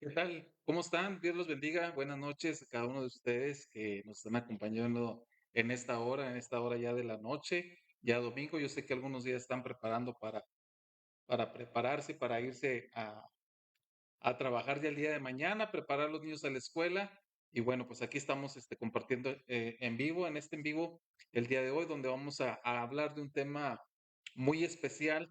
¿Qué tal? ¿Cómo están? Dios los bendiga. Buenas noches a cada uno de ustedes que nos están acompañando en esta hora ya de la noche, ya domingo. Yo sé que algunos días están preparando para prepararse, para irse a trabajar ya el día de mañana, preparar a los niños a la escuela. Y bueno, pues aquí estamos compartiendo en vivo, en este en vivo, el día de hoy, donde vamos a hablar de un tema muy especial,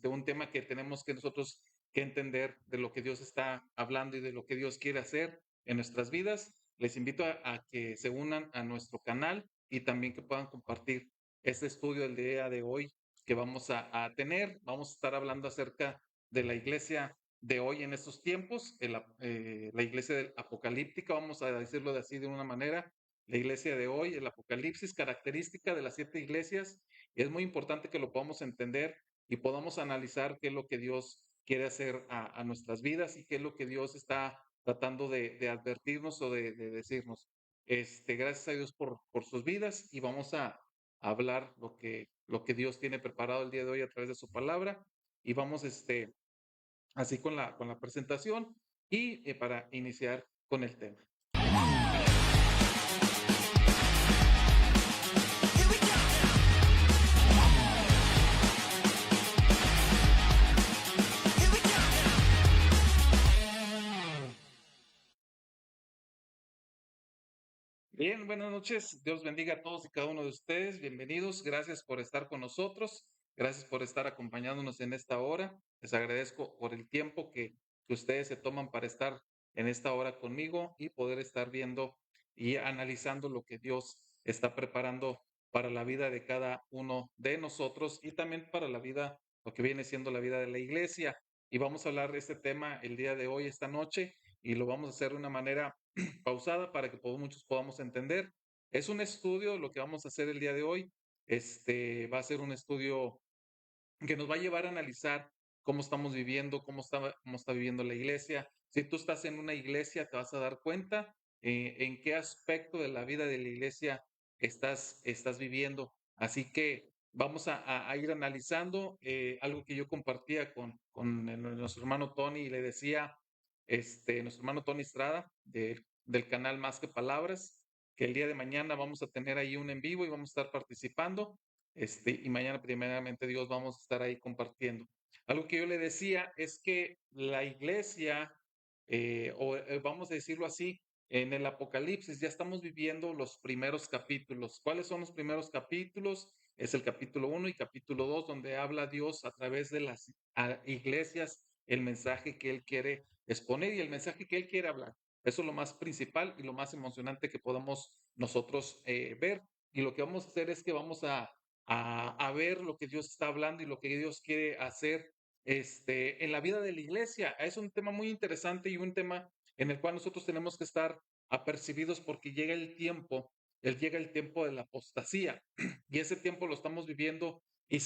un tema que tenemos que nosotros que entender de lo que Dios está hablando y de lo que Dios quiere hacer en nuestras vidas. Les invito a que se unan a nuestro canal y también que puedan compartir este estudio el día de hoy que vamos a tener. Vamos a estar hablando acerca de la iglesia de hoy en estos tiempos, la iglesia del apocalíptica, vamos a decirlo de así de una manera, la iglesia de hoy, el apocalipsis, característica de las siete iglesias. Es muy importante que lo podamos entender y podamos analizar qué es lo que Dios quiere hacer a nuestras vidas y qué es lo que Dios está tratando de advertirnos o de decirnos. Gracias a Dios por sus vidas y vamos a hablar lo que Dios tiene preparado el día de hoy a través de su palabra y vamos así con la presentación y para iniciar con el tema. Bien, buenas noches. Dios bendiga a todos y cada uno de ustedes. Bienvenidos. Gracias por estar con nosotros. Gracias por estar acompañándonos en esta hora. Les agradezco por el tiempo que ustedes se toman para estar en esta hora conmigo y poder estar viendo y analizando lo que Dios está preparando para la vida de cada uno de nosotros y también para la vida, lo que viene siendo la vida de la iglesia. Y vamos a hablar de este tema el día de hoy, esta noche, y lo vamos a hacer de una manera pausada para que muchos podamos entender. Es un estudio, lo que vamos a hacer el día de hoy. Va a ser un estudio que nos va a llevar a analizar cómo estamos viviendo, cómo está viviendo la iglesia. Si tú estás en una iglesia, te vas a dar cuenta en qué aspecto de la vida de la iglesia estás viviendo. Así que vamos a ir analizando algo que yo compartía nuestro hermano Tony y le decía, nuestro hermano Tony Estrada del canal Más que Palabras, que el día de mañana vamos a tener ahí un en vivo y vamos a estar participando. Y mañana, primeramente Dios, vamos a estar ahí compartiendo. Algo que yo le decía es que la iglesia, vamos a decirlo así, en el Apocalipsis ya estamos viviendo los primeros capítulos. ¿Cuáles son los primeros capítulos? Es el capítulo 1 y capítulo 2 donde habla Dios a través de las iglesias el mensaje que Él quiere exponer y el mensaje que Él quiere hablar. Eso es lo más principal y lo más emocionante que podamos nosotros ver. Y lo que vamos a hacer es que vamos a ver lo que Dios está hablando y lo que Dios quiere hacer en la vida de la iglesia. Es un tema muy interesante y un tema en el cual nosotros tenemos que estar apercibidos porque llega el tiempo de la apostasía y ese tiempo lo estamos viviendo y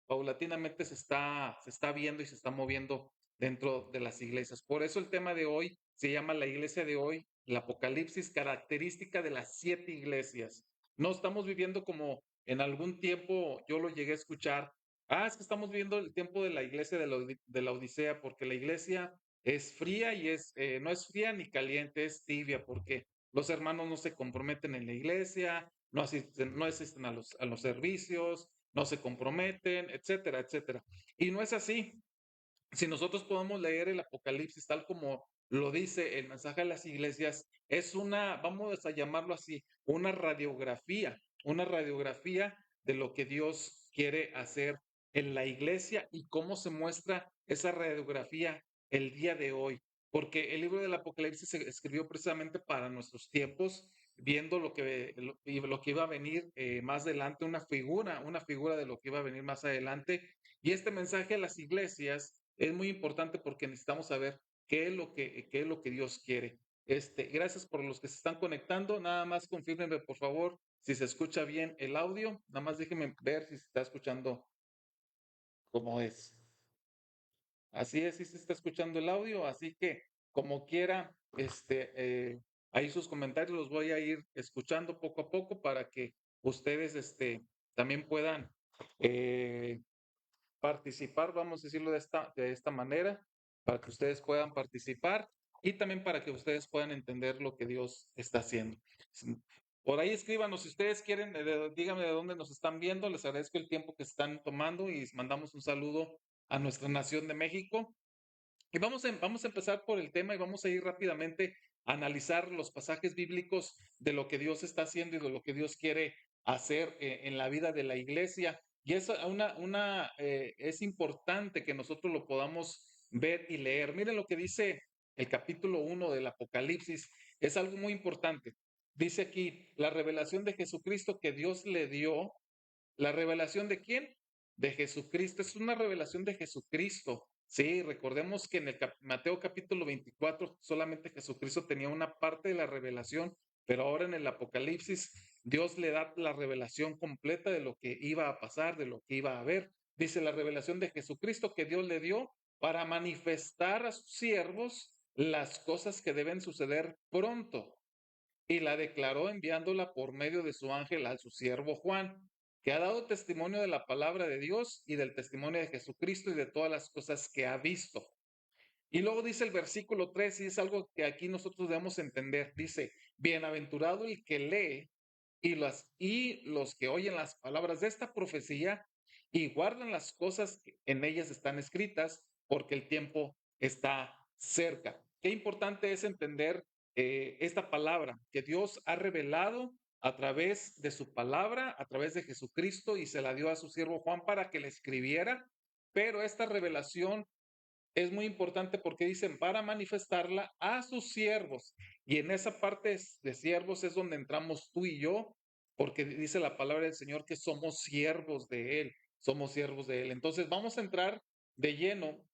paulatinamente se está viendo y se está moviendo dentro de las iglesias. Por eso el tema de hoy se llama la iglesia de hoy, el Apocalipsis, característica de las siete iglesias. No estamos viviendo como en algún tiempo yo lo llegué a escuchar. Es que estamos viviendo el tiempo de la iglesia de la Odisea, porque la iglesia es fría y no es fría ni caliente, es tibia, porque los hermanos no se comprometen en la iglesia, no asisten a los servicios, no se comprometen, etcétera, etcétera. Y no es así. Si nosotros podemos leer el Apocalipsis tal como lo dice el mensaje de las iglesias, es vamos a llamarlo así, una radiografía de lo que Dios quiere hacer en la iglesia y cómo se muestra esa radiografía el día de hoy. Porque el libro del Apocalipsis se escribió precisamente para nuestros tiempos, viendo lo que iba a venir más adelante, una figura de lo que iba a venir más adelante. Y este mensaje a las iglesias es muy importante porque necesitamos saber qué es lo que Dios quiere. Gracias por los que se están conectando. Nada más confírmenme, por favor, si se escucha bien el audio. Nada más déjenme ver si se está escuchando como es. Así es, si se está escuchando el audio. Así que, como quiera, ahí sus comentarios los voy a ir escuchando poco a poco para que ustedes, también puedan eh, participar, vamos a decirlo de esta manera, para que ustedes puedan participar y también para que ustedes puedan entender lo que Dios está haciendo. Por ahí escríbanos si ustedes quieren, díganme de dónde nos están viendo. Les agradezco el tiempo que están tomando y mandamos un saludo a nuestra nación de México. Y vamos a empezar por el tema y vamos a ir rápidamente a analizar los pasajes bíblicos de lo que Dios está haciendo y de lo que Dios quiere hacer en la vida de la iglesia. Y es importante que nosotros lo podamos ver y leer. Miren lo que dice el capítulo 1 del Apocalipsis. Es algo muy importante. Dice aquí, la revelación de Jesucristo que Dios le dio. ¿La revelación de quién? De Jesucristo. Es una revelación de Jesucristo. Sí, recordemos que en Mateo capítulo 24 solamente Jesucristo tenía una parte de la revelación, pero ahora en el Apocalipsis Dios le da la revelación completa de lo que iba a pasar, de lo que iba a haber. Dice la revelación de Jesucristo que Dios le dio para manifestar a sus siervos las cosas que deben suceder pronto, y la declaró enviándola por medio de su ángel a su siervo Juan, que ha dado testimonio de la palabra de Dios y del testimonio de Jesucristo y de todas las cosas que ha visto. Y luego dice el versículo 3, y es algo que aquí nosotros debemos entender, dice, bienaventurado el que lee y los que oyen las palabras de esta profecía y guardan las cosas que en ellas están escritas, porque el tiempo está cerca. Qué importante es entender esta palabra que Dios ha revelado a través de su palabra, a través de Jesucristo, y se la dio a su siervo Juan para que le escribiera, pero esta revelación es muy importante porque dicen para manifestarla a sus siervos. Y en esa parte de siervos es donde entramos tú y yo, porque dice la palabra del Señor que somos siervos de Él, somos siervos de Él. Entonces vamos a entrar de lleno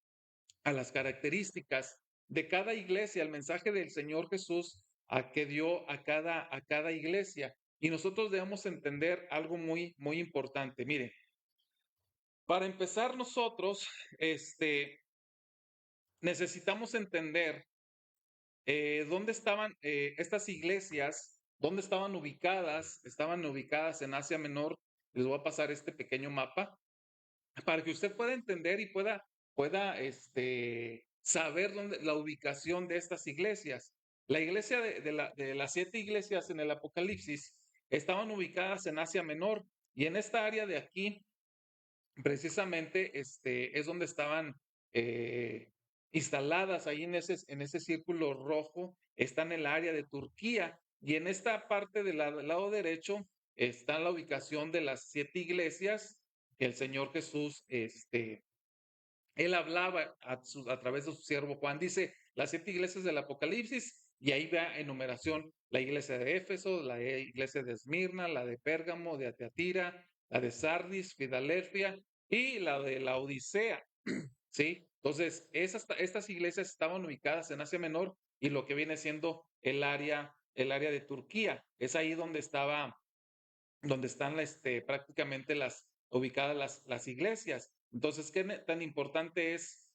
a las características de cada iglesia, el mensaje del Señor Jesús a que dio a cada iglesia. Y nosotros debemos entender algo muy importante. Mire, para empezar nosotros, necesitamos entender dónde estaban estas iglesias, dónde estaban ubicadas. Estaban ubicadas en Asia Menor. Les voy a pasar este pequeño mapa para que usted pueda entender y pueda saber dónde, la ubicación de estas iglesias. La iglesia de las 7 iglesias en el Apocalipsis estaban ubicadas en Asia Menor, y en esta área de aquí precisamente es donde estaban instaladas. Ahí en ese círculo rojo está en el área de Turquía, y en esta parte del lado derecho está la ubicación de las 7 iglesias que el Señor Jesús, él hablaba a través de su siervo Juan. Dice las 7 iglesias del Apocalipsis, y ahí va enumeración: la iglesia de Éfeso, la iglesia de Esmirna, la de Pérgamo, de Tiatira, la de Sardis, Filadelfia y la de la Odisea. ¿Sí? Entonces, estas iglesias estaban ubicadas en Asia Menor y lo que viene siendo el área de Turquía. Es ahí donde están prácticamente ubicadas las iglesias. Entonces, ¿qué tan importante es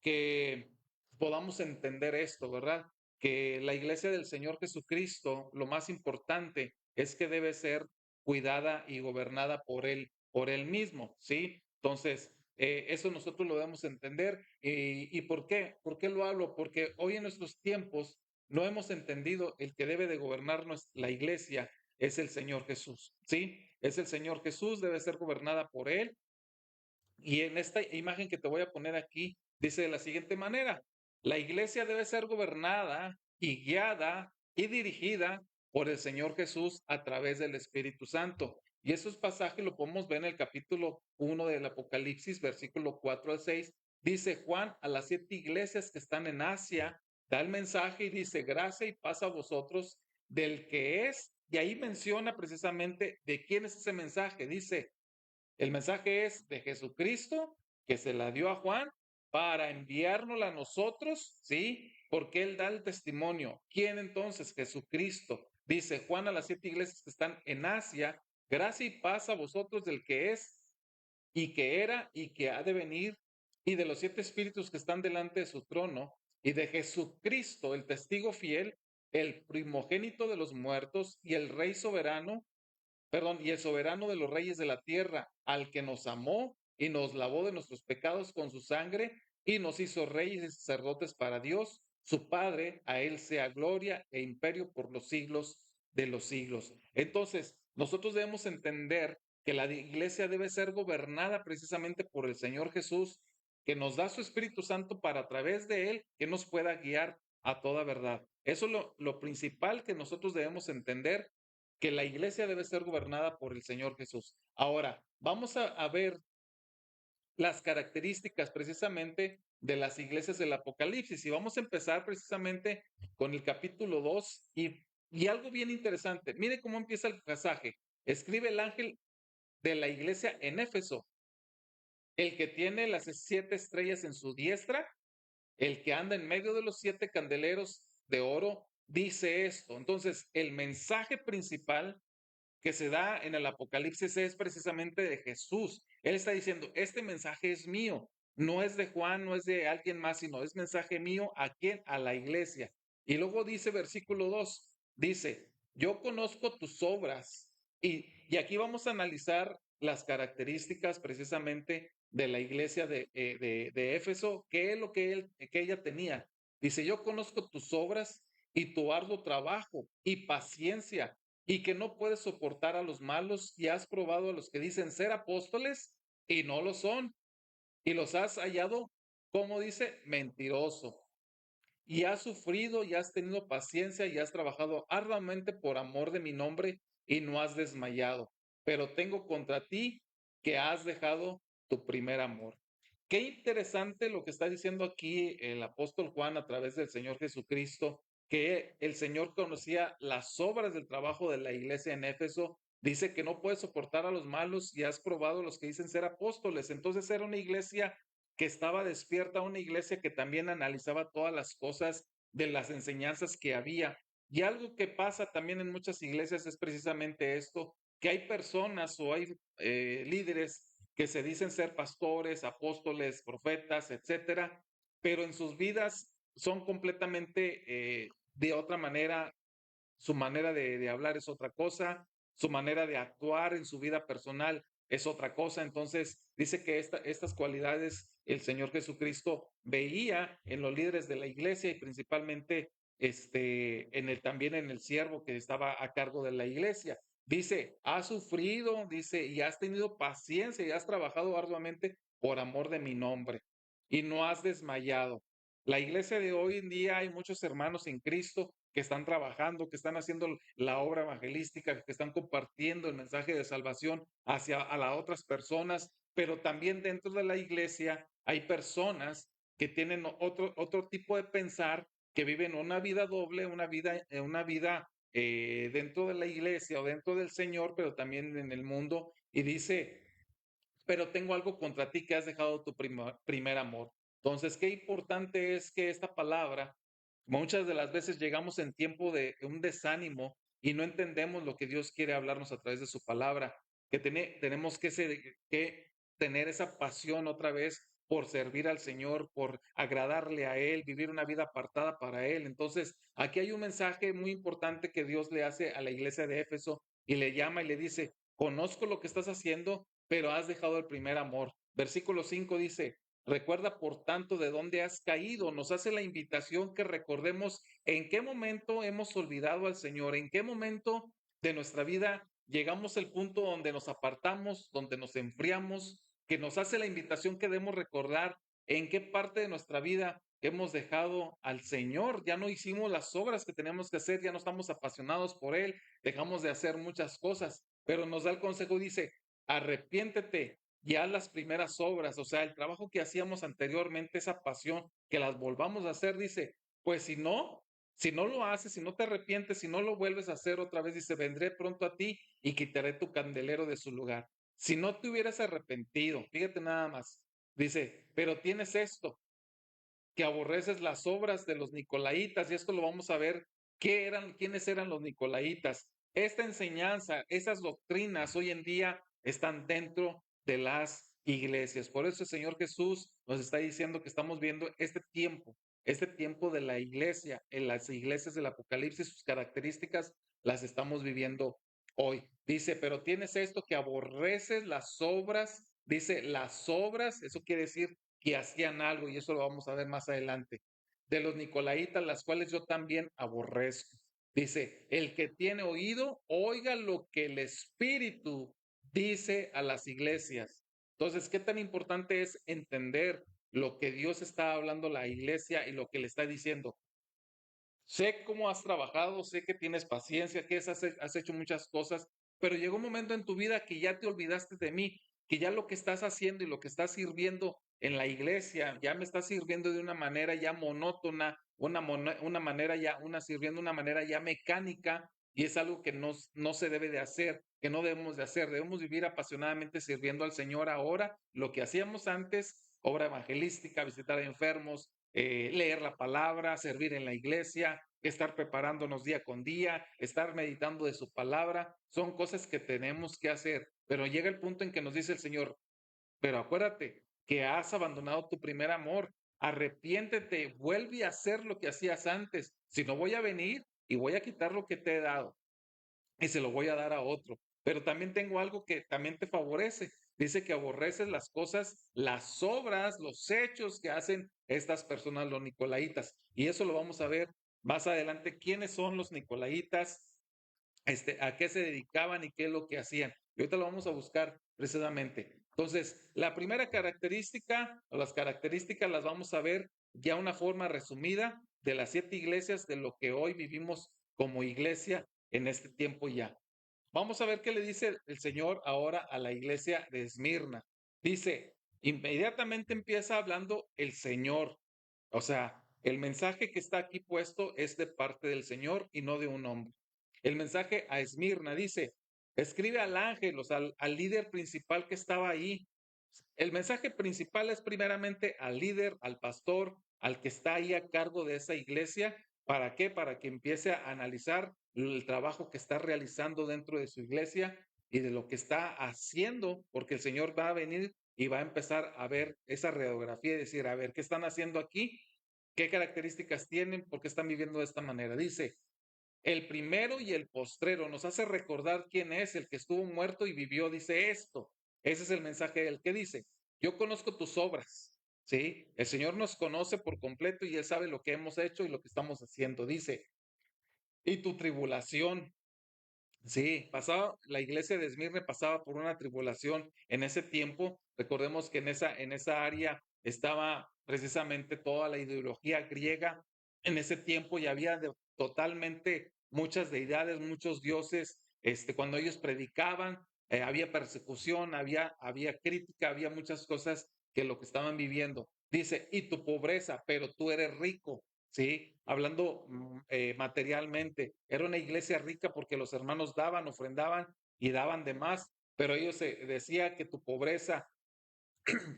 que podamos entender esto, verdad? Que la iglesia del Señor Jesucristo, lo más importante es que debe ser cuidada y gobernada por él mismo, ¿sí? Entonces, eso nosotros lo debemos entender. ¿Y por qué? ¿Por qué lo hablo? Porque hoy en nuestros tiempos no hemos entendido el que debe de gobernarnos la iglesia es el Señor Jesús, ¿sí? Es el Señor Jesús, debe ser gobernada por Él. Y en esta imagen que te voy a poner aquí, dice de la siguiente manera: la iglesia debe ser gobernada y guiada y dirigida por el Señor Jesús a través del Espíritu Santo. Y esos pasajes lo podemos ver en el capítulo 1 del Apocalipsis, versículo 4 al 6. Dice Juan a las 7 iglesias que están en Asia, da el mensaje y dice: gracia y paz a vosotros del que es, y ahí menciona precisamente de quién es ese mensaje. Dice: el mensaje es de Jesucristo, que se la dio a Juan para enviárnosla a nosotros, ¿sí? Porque él da el testimonio. ¿Quién entonces? Jesucristo. Dice Juan a las 7 iglesias que están en Asia: gracia y paz a vosotros del que es y que era y que ha de venir, y de los 7 espíritus que están delante de su trono, y de Jesucristo, el testigo fiel, el primogénito de los muertos y el rey soberano, perdón, y el soberano de los reyes de la tierra, al que nos amó y nos lavó de nuestros pecados con su sangre y nos hizo reyes y sacerdotes para Dios, su Padre. A Él sea gloria e imperio por los siglos de los siglos. Entonces, nosotros debemos entender que la iglesia debe ser gobernada precisamente por el Señor Jesús, que nos da su Espíritu Santo para a través de Él que nos pueda guiar a toda verdad. Eso es lo principal que nosotros debemos entender, que la iglesia debe ser gobernada por el Señor Jesús. Ahora, vamos a ver las características precisamente de las iglesias del Apocalipsis. Y vamos a empezar precisamente con el capítulo 2 y algo bien interesante. Mire cómo empieza el pasaje. Escribe el ángel de la iglesia en Éfeso, el que tiene las 7 estrellas en su diestra, el que anda en medio de los 7 candeleros de oro, dice esto. Entonces, el mensaje principal que se da en el Apocalipsis es precisamente de Jesús. Él está diciendo, este mensaje es mío, no es de Juan, no es de alguien más, sino es mensaje mío. ¿A quién? A la iglesia. Y luego dice versículo 2, dice, yo conozco tus obras. Y aquí vamos a analizar las características precisamente de la iglesia de Éfeso, qué es lo que ella tenía. Dice, yo conozco tus obras y tu arduo trabajo y paciencia, y que no puedes soportar a los malos, y has probado a los que dicen ser apóstoles y no lo son, y los has hallado, como dice, mentiroso. Y has sufrido y has tenido paciencia y has trabajado arduamente por amor de mi nombre y no has desmayado. Pero tengo contra ti que has dejado tu primer amor. Qué interesante lo que está diciendo aquí el apóstol Juan a través del Señor Jesucristo, que el Señor conocía las obras del trabajo de la iglesia en Éfeso. Dice que no puede soportar a los malos y has probado a los que dicen ser apóstoles. Entonces era una iglesia que estaba despierta, una iglesia que también analizaba todas las cosas de las enseñanzas que había. Y algo que pasa también en muchas iglesias es precisamente esto, que hay personas o hay líderes que se dicen ser pastores, apóstoles, profetas, etcétera, pero en sus vidas son completamente de otra manera. Su manera de hablar es otra cosa, su manera de actuar en su vida personal es otra cosa. Entonces, dice que estas cualidades el Señor Jesucristo veía en los líderes de la iglesia y principalmente también en el siervo que estaba a cargo de la iglesia. Dice, has sufrido, dice, y has tenido paciencia y has trabajado arduamente por amor de mi nombre y no has desmayado. La iglesia de hoy en día hay muchos hermanos en Cristo que están trabajando, que están haciendo la obra evangelística, que están compartiendo el mensaje de salvación hacia a las otras personas, pero también dentro de la iglesia hay personas que tienen otro tipo de pensar, que viven una vida doble, una vida dentro de la iglesia o dentro del Señor, pero también en el mundo, y dice, pero tengo algo contra ti, que has dejado tu primer amor. Entonces, qué importante es que esta palabra, muchas de las veces llegamos en tiempo de un desánimo y no entendemos lo que Dios quiere hablarnos a través de su palabra, que tenemos que tener esa pasión otra vez por servir al Señor, por agradarle a Él, vivir una vida apartada para Él. Entonces, aquí hay un mensaje muy importante que Dios le hace a la iglesia de Éfeso y le llama y le dice, conozco lo que estás haciendo, pero has dejado el primer amor. Versículo 5 dice, recuerda por tanto de dónde has caído. Nos hace la invitación que recordemos en qué momento hemos olvidado al Señor, en qué momento de nuestra vida llegamos al punto donde nos apartamos, donde nos enfriamos, que nos hace la invitación que debemos recordar en qué parte de nuestra vida hemos dejado al Señor. Ya no hicimos las obras que teníamos que hacer, ya no estamos apasionados por Él, dejamos de hacer muchas cosas, pero nos da el consejo, dice, arrepiéntete y haz las primeras obras, o sea, el trabajo que hacíamos anteriormente, esa pasión, que las volvamos a hacer, dice, pues si no lo haces, si no te arrepientes, si no lo vuelves a hacer otra vez, dice, vendré pronto a ti y quitaré tu candelero de su lugar. Si no te hubieras arrepentido, fíjate nada más, dice, pero tienes esto, que aborreces las obras de los nicolaítas, y esto lo vamos a ver, quiénes eran los nicolaítas. Esta enseñanza, esas doctrinas hoy en día están dentro de las iglesias. Por eso el Señor Jesús nos está diciendo que estamos viendo este tiempo de la iglesia, en las iglesias del Apocalipsis, sus características las estamos viviendo hoy. Dice, pero tienes esto, que aborreces las obras, dice las obras, eso quiere decir que hacían algo, y eso lo vamos a ver más adelante. De los nicolaitas, las cuales yo también aborrezco. Dice, el que tiene oído, oiga lo que el Espíritu dice a las iglesias. Entonces, ¿qué tan importante es entender lo que Dios está hablando a la iglesia y lo que le está diciendo? Sé cómo has trabajado, sé que tienes paciencia, que has hecho muchas cosas, pero llegó un momento en tu vida que ya te olvidaste de mí, que ya lo que estás haciendo y lo que estás sirviendo en la iglesia, ya me estás sirviendo de una manera ya monótona, una manera ya, sirviendo de una manera ya mecánica, y es algo que no se debe de hacer, que no debemos de hacer. Debemos vivir apasionadamente sirviendo al Señor ahora, lo que hacíamos antes, obra evangelística, visitar a enfermos, leer la palabra, servir en la iglesia, estar preparándonos día con día, estar meditando de su palabra, son cosas que tenemos que hacer. Pero llega el punto en que nos dice el Señor, pero acuérdate que has abandonado tu primer amor, arrepiéntete, vuelve a hacer lo que hacías antes, si no voy a venir y voy a quitar lo que te he dado y se lo voy a dar a otro. Pero también tengo algo que también te favorece. Dice que aborreces las cosas, las obras, los hechos que hacen estas personas, los nicolaitas. Y eso lo vamos a ver más adelante. ¿Quiénes son los nicolaitas? A qué se dedicaban y qué es lo que hacían. Y ahorita lo vamos a buscar precisamente. Entonces, la primera característica o las características las vamos a ver ya una forma resumida de las 7 iglesias de lo que hoy vivimos como iglesia en este tiempo ya. Vamos a ver qué le dice el Señor ahora a la iglesia de Esmirna. Dice, inmediatamente empieza hablando el Señor. O sea, el mensaje que está aquí puesto es de parte del Señor y no de un hombre. El mensaje a Esmirna dice, escribe al ángel, o sea, al líder principal que estaba ahí. El mensaje principal es primeramente al líder, al pastor, al que está ahí a cargo de esa iglesia. ¿Para qué? Para que empiece a analizar el trabajo que está realizando dentro de su iglesia y de lo que está haciendo, porque el Señor va a venir y va a empezar a ver esa radiografía y decir, a ver, ¿qué están haciendo aquí? ¿Qué características tienen? ¿Por qué están viviendo de esta manera? Dice, el primero y el postrero nos hace recordar quién es el que estuvo muerto y vivió, dice esto. Ese es el mensaje del que dice, yo conozco tus obras, ¿sí? El Señor nos conoce por completo y Él sabe lo que hemos hecho y lo que estamos haciendo. Dice, y tu tribulación. Sí, la iglesia de Esmirne pasaba por una tribulación en ese tiempo. Recordemos que en esa área estaba precisamente toda la ideología griega. En ese tiempo ya había totalmente muchas deidades, muchos dioses. Cuando ellos predicaban, había persecución, había crítica, había muchas cosas que lo que estaban viviendo. Dice, y tu pobreza, pero tú eres rico. ¿Sí? Hablando materialmente. Era una iglesia rica porque los hermanos daban, ofrendaban y daban de más, pero ellos decía que tu pobreza,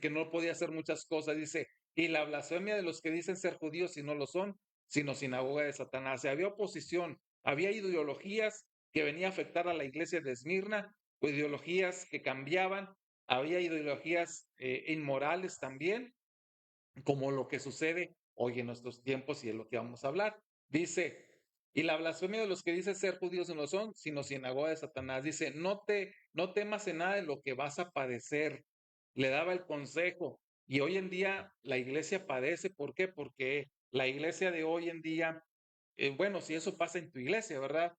que no podía hacer muchas cosas, dice, y la blasfemia de los que dicen ser judíos y no lo son, sino sinagoga de Satanás. Había oposición, había ideologías que venían a afectar a la iglesia de Esmirna, o ideologías que cambiaban, había ideologías inmorales también, como lo que sucede hoy en nuestros tiempos y es lo que vamos a hablar. Dice, y la blasfemia de los que dicen ser judíos no son, sino sinagoga de Satanás. Dice, no temas en nada de lo que vas a padecer. Le daba el consejo. Y hoy en día la iglesia padece. ¿Por qué? Porque la iglesia de hoy en día, bueno, si eso pasa en tu iglesia, ¿verdad?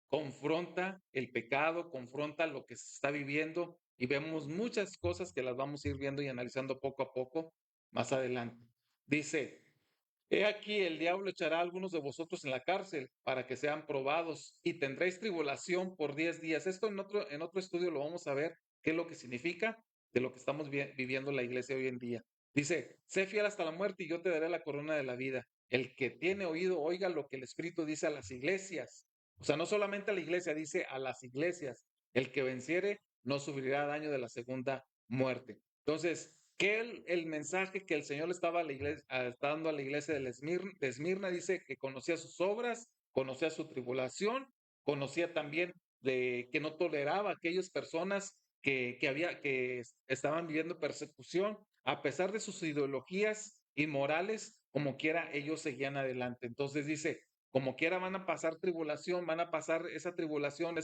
Confronta el pecado, confronta lo que se está viviendo y vemos muchas cosas que las vamos a ir viendo y analizando poco a poco más adelante. Dice, he aquí el diablo echará a algunos de vosotros en la cárcel para que sean probados y tendréis tribulación por 10 días. Esto en otro estudio lo vamos a ver qué es lo que significa de lo que estamos viviendo en la iglesia hoy en día. Dice, sé fiel hasta la muerte y yo te daré la corona de la vida. El que tiene oído, oiga lo que el Espíritu dice a las iglesias. O sea, no solamente a la iglesia, dice a las iglesias. El que venciere no sufrirá daño de la segunda muerte. Entonces, ¿qué el mensaje que el Señor le estaba a la iglesia, está dando a la iglesia de Esmirna? Dice que conocía sus obras, conocía su tribulación, conocía también de que no toleraba a aquellas personas que estaban viviendo persecución, a pesar de sus ideologías inmorales, como quiera, ellos seguían adelante. Entonces dice, como quiera van a pasar tribulación, van a pasar esa tribulación,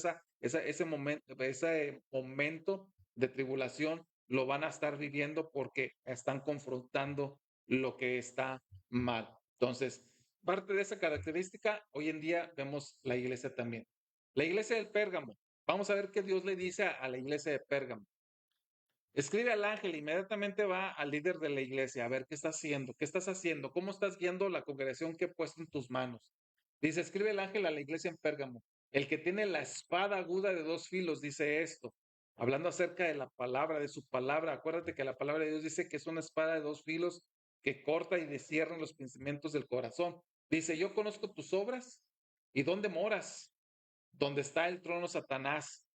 ese momento de tribulación, lo van a estar viviendo porque están confrontando lo que está mal. Entonces, parte de esa característica, hoy en día vemos la iglesia también. La iglesia del Pérgamo. Vamos a ver qué Dios le dice a la iglesia de Pérgamo. Escribe al ángel, inmediatamente va al líder de la iglesia a ver qué está haciendo, qué estás haciendo, cómo estás guiando la congregación que he puesto en tus manos. Dice, escribe el ángel a la iglesia en Pérgamo. El que tiene la espada aguda de dos filos dice esto, hablando acerca de la palabra, de su palabra. Acuérdate que la palabra de Dios dice que es una espada de dos filos que corta y descierra los pensamientos del corazón. Dice, yo conozco tus obras y dónde moras, donde está el trono Satanás,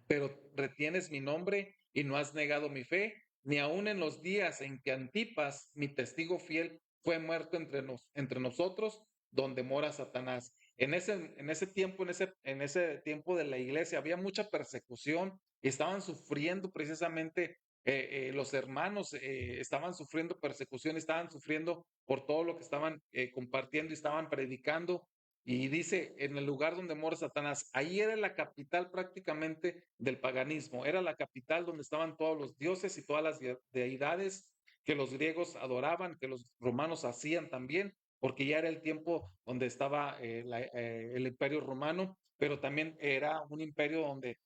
pero retienes mi nombre y no has negado mi fe, ni aun en los días en que Antipas, mi testigo fiel, fue muerto entre nosotros, donde mora Satanás. En ese tiempo, en ese tiempo de la iglesia, había mucha persecución y estaban sufriendo precisamente los hermanos, estaban sufriendo persecución, estaban sufriendo por todo lo que estaban compartiendo y estaban predicando. Y dice, en el lugar donde mora Satanás, ahí era la capital prácticamente del paganismo, era la capital donde estaban todos los dioses y todas las deidades que los griegos adoraban, que los romanos hacían también, porque ya era el tiempo donde estaba el imperio romano, pero también era un imperio donde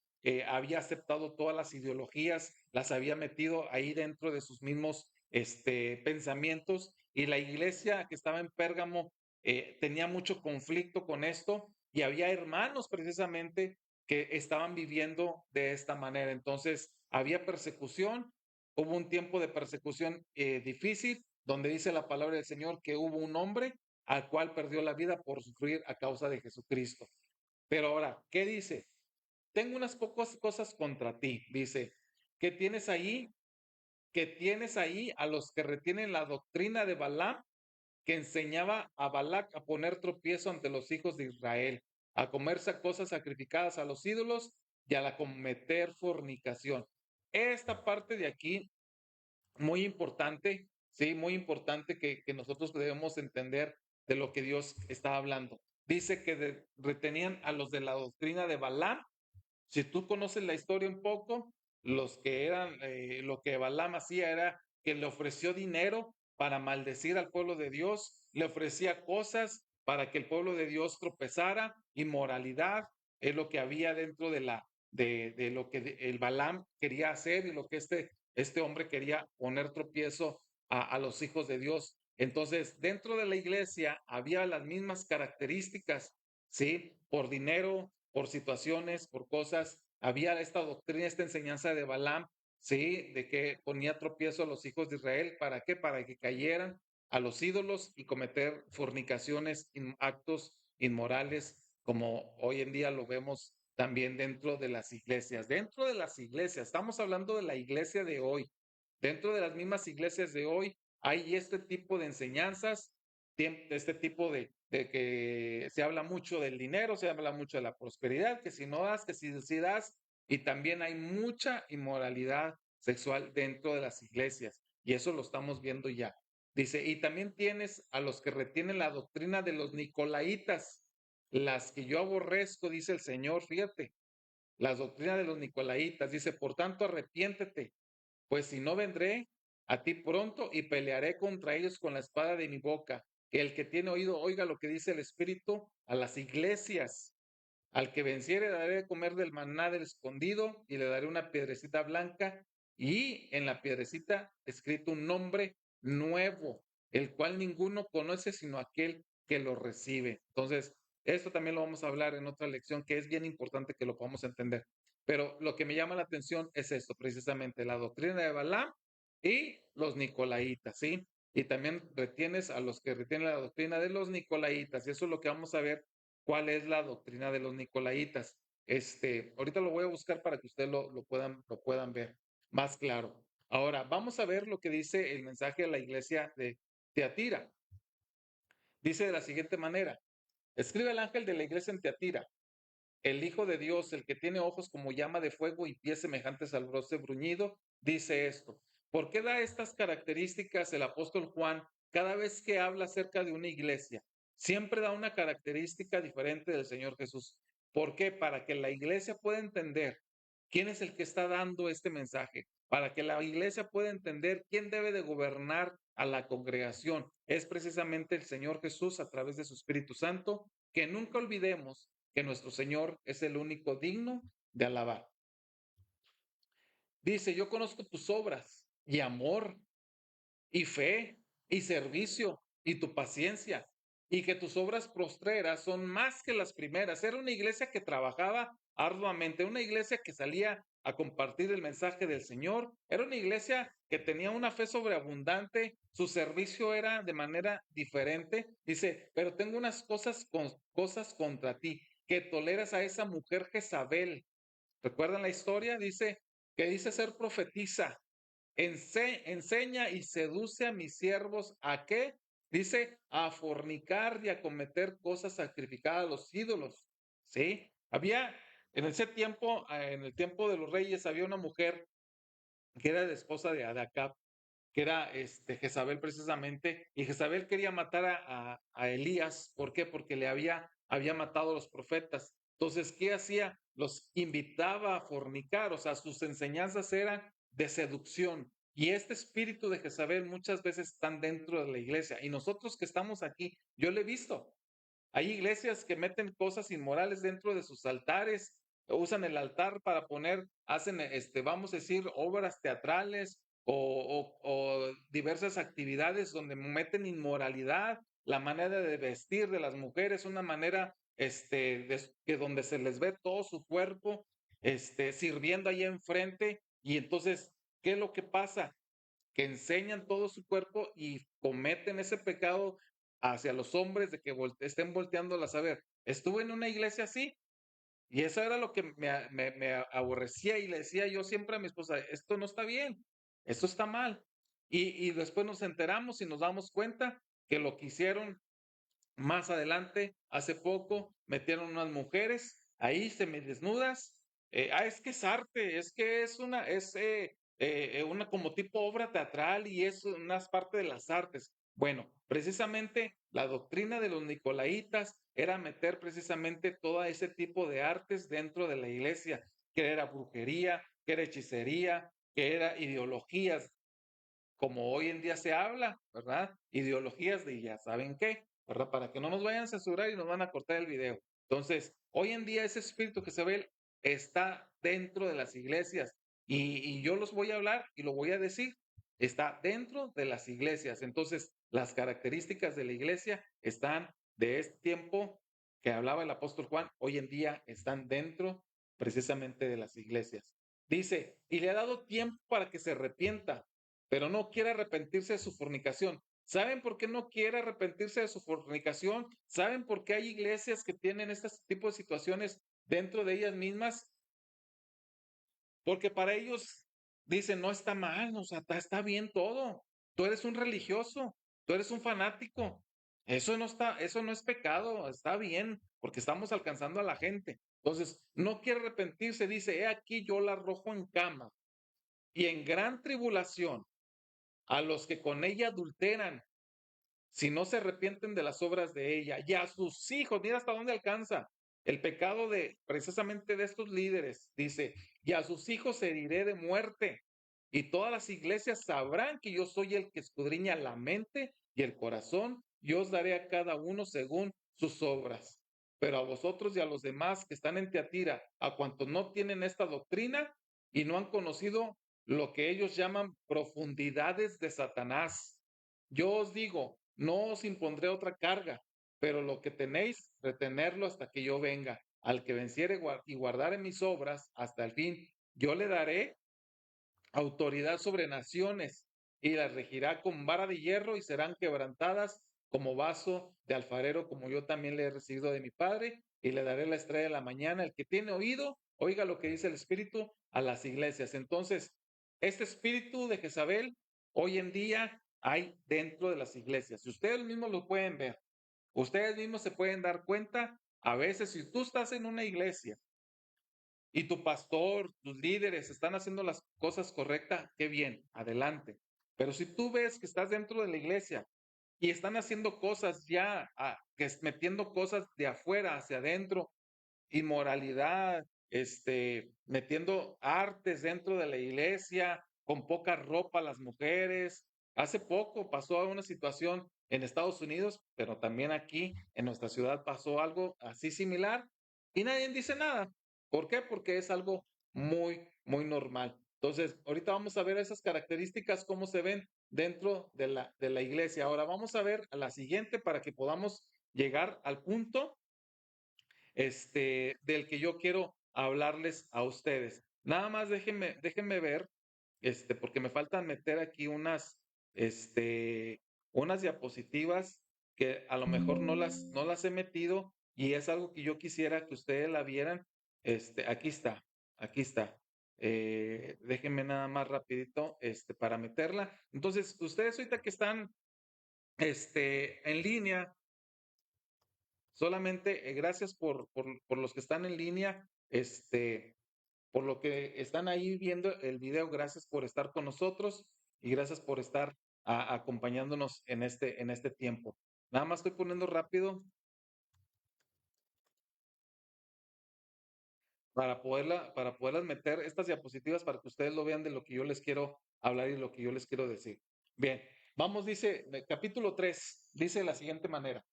había aceptado todas las ideologías, las había metido ahí dentro de sus mismos pensamientos, y la iglesia que estaba en Pérgamo tenía mucho conflicto con esto y había hermanos precisamente que estaban viviendo de esta manera. Entonces, había persecución, hubo un tiempo de persecución difícil, donde dice la palabra del Señor que hubo un hombre al cual perdió la vida por sufrir a causa de Jesucristo. Pero ahora, ¿qué dice? Tengo unas pocas cosas contra ti. Dice, que tienes ahí, que tienes ahí a los que retienen la doctrina de Balaam, que enseñaba a Balac a poner tropiezo ante los hijos de Israel, a comerse cosas sacrificadas a los ídolos y a la cometer fornicación. Esta parte de aquí, muy importante, sí, muy importante que nosotros debemos entender de lo que Dios está hablando. Dice que retenían a los de la doctrina de Balaam. Si tú conoces la historia un poco, lo que Balaam hacía era que le ofreció dinero para maldecir al pueblo de Dios, le ofrecía cosas para que el pueblo de Dios tropezara, inmoralidad, es lo que había dentro de lo que el Balaam quería hacer y lo que este hombre quería poner tropiezo a los hijos de Dios. Entonces, dentro de la iglesia había las mismas características, ¿sí? Por dinero, por situaciones, por cosas. Había esta doctrina, esta enseñanza de Balaam, sí, de que ponía tropiezo a los hijos de Israel. ¿Para qué? Para que cayeran a los ídolos y cometer fornicaciones, actos inmorales, como hoy en día lo vemos también dentro de las iglesias. Dentro de las iglesias, estamos hablando de la iglesia de hoy. Dentro de las mismas iglesias de hoy hay este tipo de enseñanzas, este tipo de que se habla mucho del dinero, se habla mucho de la prosperidad, que si no das, que si das, y también hay mucha inmoralidad sexual dentro de las iglesias, y eso lo estamos viendo ya. Dice, y también tienes a los que retienen la doctrina de los nicolaitas, las que yo aborrezco, dice el Señor, fíjate, las doctrinas de los nicolaitas, dice, por tanto, arrepiéntete, pues si no vendré a ti pronto y pelearé contra ellos con la espada de mi boca. Que el que tiene oído oiga lo que dice el Espíritu a las iglesias. Al que venciere daré de comer del maná del escondido y le daré una piedrecita blanca y en la piedrecita escrito un nombre nuevo, el cual ninguno conoce sino aquel que lo recibe. Entonces, esto también lo vamos a hablar en otra lección que es bien importante que lo podamos entender. Pero lo que me llama la atención es esto, precisamente la doctrina de Balaam y los nicolaitas, ¿sí? Y también retienes a los que retienen la doctrina de los nicolaitas. Y eso es lo que vamos a ver, cuál es la doctrina de los nicolaitas. Ahorita lo voy a buscar para que ustedes lo puedan ver más claro. Ahora, vamos a ver lo que dice el mensaje de la iglesia de Teatira. Dice de la siguiente manera, escribe el ángel de la iglesia en Teatira, el Hijo de Dios, el que tiene ojos como llama de fuego y pies semejantes al bronce bruñido, dice esto. ¿Por qué da estas características el apóstol Juan cada vez que habla acerca de una iglesia? Siempre da una característica diferente del Señor Jesús. ¿Por qué? Para que la iglesia pueda entender ¿Quién es el que está dando este mensaje? Para que la iglesia pueda entender quién debe de gobernar a la congregación. Es precisamente el Señor Jesús a través de su Espíritu Santo, que nunca olvidemos que nuestro Señor es el único digno de alabar. Dice, yo conozco tus obras y amor y fe y servicio y tu paciencia y que tus obras postreras son más que las primeras. Era una iglesia que trabajaba arduamente, una iglesia que salía a compartir el mensaje del Señor, era una iglesia que tenía una fe sobreabundante, su servicio era de manera diferente. Dice, pero tengo unas cosas contra ti, que toleras a esa mujer Jezabel. ¿Recuerdan la historia? Dice que dice ser profetisa, enseña y seduce a mis siervos a qué? Dice a fornicar y a cometer cosas sacrificadas a los ídolos. ¿Sí? Había en ese tiempo, en el tiempo de los reyes, había una mujer que era la esposa de Acab, que era Jezabel precisamente, y Jezabel quería matar a Elías. ¿Por qué? Porque había matado a los profetas. Entonces, ¿qué hacía? Los invitaba a fornicar, o sea, sus enseñanzas eran de seducción. Y este espíritu de Jezabel muchas veces están dentro de la iglesia. Y nosotros que estamos aquí, yo lo he visto. Hay iglesias que meten cosas inmorales dentro de sus altares, usan el altar para poner, hacen, vamos a decir, obras teatrales o diversas actividades donde meten inmoralidad, la manera de vestir de las mujeres, una manera, que donde se les ve todo su cuerpo, sirviendo ahí enfrente. Y entonces, ¿qué es lo que pasa? Que enseñan todo su cuerpo y cometen ese pecado hacia los hombres de que estén volteándolas a ver. Estuve en una iglesia así y eso era lo que me aborrecía y le decía yo siempre a mi esposa, esto no está bien, esto está mal. Y después nos enteramos y nos damos cuenta que lo que hicieron más adelante, hace poco, metieron unas mujeres ahí semidesnudas. Es que es arte, es que es una como tipo obra teatral y es una parte de las artes. Bueno, precisamente la doctrina de los nicolaitas era meter precisamente todo ese tipo de artes dentro de la iglesia, que era brujería, que era hechicería, que era ideologías como hoy en día se habla, ¿verdad? Ideologías de ya saben qué, ¿verdad? Para que no nos vayan a censurar y nos van a cortar el video. Entonces, hoy en día ese espíritu que se ve está dentro de las iglesias y yo los voy a hablar y lo voy a decir, está dentro de las iglesias. Entonces, las características de la iglesia están de este tiempo que hablaba el apóstol Juan, hoy en día están dentro precisamente de las iglesias. Dice, y le ha dado tiempo para que se arrepienta, pero no quiere arrepentirse de su fornicación. ¿Saben por qué no quiere arrepentirse de su fornicación? ¿Saben por qué hay iglesias que tienen este tipo de situaciones dentro de ellas mismas? Porque para ellos dicen, no está mal, o sea, está bien todo. Tú eres un religioso, tú eres un fanático. Eso no es pecado, está bien, porque estamos alcanzando a la gente. Entonces, no quiere arrepentirse, dice, he aquí yo la arrojo en cama y en gran tribulación a los que con ella adulteran, si no se arrepienten de las obras de ella, y a sus hijos, mira hasta dónde alcanza el pecado de precisamente de estos líderes, dice, y a sus hijos heriré de muerte, y todas las iglesias sabrán que yo soy el que escudriña la mente y el corazón, y os daré a cada uno según sus obras. Pero a vosotros y a los demás que están en Teatira, a cuantos no tienen esta doctrina y no han conocido lo que ellos llaman profundidades de Satanás, yo os digo, no os impondré otra carga, pero lo que tenéis, retenerlo hasta que yo venga. Al que venciere y guardare mis obras hasta el fin, yo le daré autoridad sobre naciones y las regirá con vara de hierro y serán quebrantadas como vaso de alfarero, como yo también le he recibido de mi Padre, y le daré la estrella de la mañana. El que tiene oído, oiga lo que dice el Espíritu a las iglesias. Entonces, este espíritu de Jezabel hoy en día hay dentro de las iglesias. Si ustedes mismos lo pueden ver, ustedes mismos se pueden dar cuenta, a veces si tú estás en una iglesia y tu pastor, tus líderes están haciendo las cosas correctas, qué bien, adelante. Pero si tú ves que estás dentro de la iglesia y están haciendo cosas ya, que es metiendo cosas de afuera hacia adentro, inmoralidad, metiendo artes dentro de la iglesia, con poca ropa las mujeres. Hace poco pasó una situación en Estados Unidos, pero también aquí en nuestra ciudad pasó algo así similar y nadie dice nada. ¿Por qué? Porque es algo muy, muy normal. Entonces, ahorita vamos a ver esas características, cómo se ven dentro de la iglesia. Ahora vamos a ver a la siguiente para que podamos llegar al punto del que yo quiero hablarles a ustedes. Nada más déjenme ver, porque me faltan meter aquí unas diapositivas que a lo mejor no las he metido y es algo que yo quisiera que ustedes la vieran. Aquí está, aquí está. Déjenme nada más rapidito, para meterla. Entonces, ustedes ahorita que están, en línea, solamente gracias por los que están en línea, por lo que están ahí viendo el video, gracias por estar con nosotros y gracias por estar acompañándonos en este tiempo. Nada más estoy poniendo rápido para poderlas meter estas diapositivas para que ustedes lo vean de lo que yo les quiero hablar y lo que yo les quiero decir. Bien, vamos, dice, capítulo 3 dice de la siguiente manera.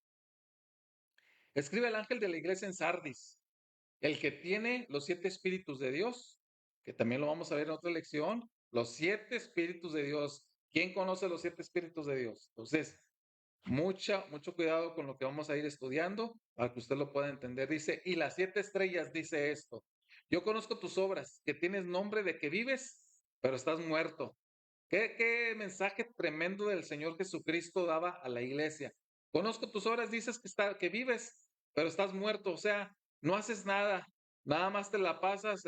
Escribe el ángel de la iglesia en Sardis, el que tiene los 7 espíritus de Dios, que también lo vamos a ver en otra lección, los 7 espíritus de Dios. ¿Quién conoce los 7 espíritus de Dios? Entonces, mucho cuidado con lo que vamos a ir estudiando para que usted lo pueda entender. Dice, y las 7 estrellas dice esto. Yo conozco tus obras, que tienes nombre de que vives, pero estás muerto. Qué mensaje tremendo del Señor Jesucristo daba a la iglesia. Conozco tus obras, dices que vives, pero estás muerto, o sea, no haces nada, nada más te la pasas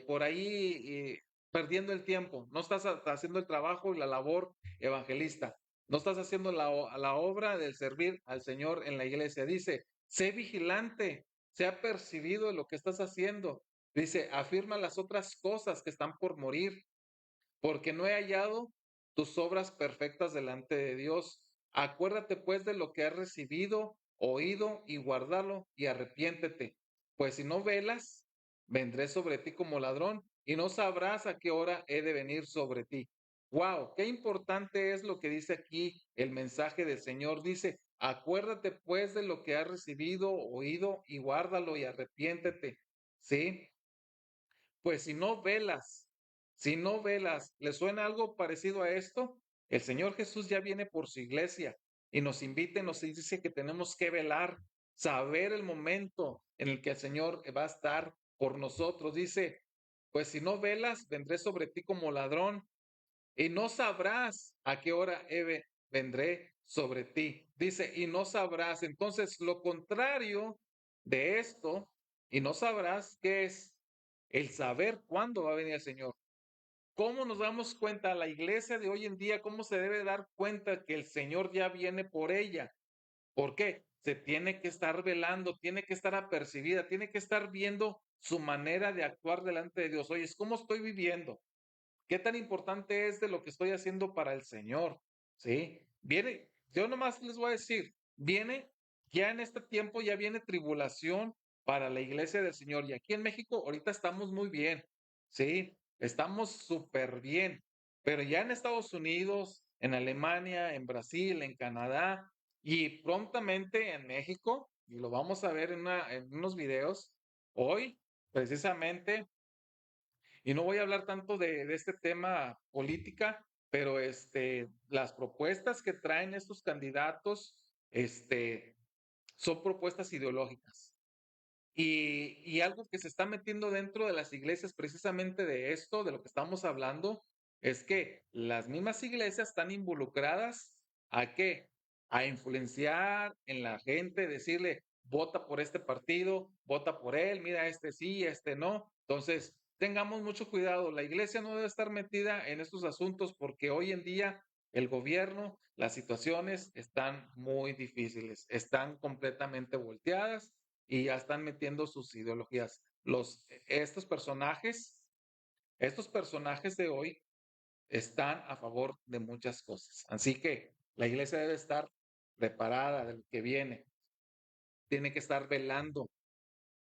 por ahí perdiendo el tiempo, no estás haciendo el trabajo y la labor evangelista, no estás haciendo la obra del servir al Señor en la iglesia. Dice, sé vigilante, sea percibido de lo que estás haciendo. Dice, afirma las otras cosas que están por morir porque no he hallado tus obras perfectas delante de Dios. Acuérdate pues de lo que has recibido, oído y guardalo y arrepiéntete, pues si no velas, vendré sobre ti como ladrón y no sabrás a qué hora he de venir sobre ti. Wow, qué importante es lo que dice aquí el mensaje del Señor. Dice, acuérdate pues de lo que has recibido, oído y guárdalo y arrepiéntete. ¿Sí? Pues si no velas, ¿le suena algo parecido a esto? El Señor Jesús ya viene por su iglesia y nos invita y nos dice que tenemos que velar, saber el momento en el que el Señor va a estar por nosotros. Dice, pues si no velas, vendré sobre ti como ladrón y no sabrás a qué hora vendré sobre ti. Dice, y no sabrás. Entonces, lo contrario de esto, y no sabrás, ¿qué es? El saber cuándo va a venir el Señor. ¿Cómo nos damos cuenta? La iglesia de hoy en día, ¿cómo se debe dar cuenta que el Señor ya viene por ella? ¿Por qué? Se tiene que estar velando, tiene que estar apercibida, tiene que estar viendo su manera de actuar delante de Dios. Oye, ¿cómo estoy viviendo? ¿Qué tan importante es de lo que estoy haciendo para el Señor? ¿Sí? Viene, yo nomás les voy a decir, viene, ya en este tiempo ya viene tribulación para la iglesia del Señor. Y aquí en México ahorita estamos muy bien, ¿sí? Estamos súper bien. Pero ya en Estados Unidos, en Alemania, en Brasil, en Canadá y prontamente en México, y lo vamos a ver en unos videos, hoy precisamente y no voy a hablar tanto de este tema política, pero las propuestas que traen estos candidatos, son propuestas ideológicas. Y algo que se está metiendo dentro de las iglesias precisamente de esto, de lo que estamos hablando, es que las mismas iglesias están involucradas a qué? A influenciar en la gente, decirle, vota por este partido, vota por él, mira, este sí, este no. Entonces, tengamos mucho cuidado. La iglesia no debe estar metida en estos asuntos porque hoy en día el gobierno, las situaciones están muy difíciles, están completamente volteadas y ya están metiendo sus ideologías. Estos personajes de hoy están a favor de muchas cosas. Así que la iglesia debe estar preparada de lo que viene, tiene que estar velando.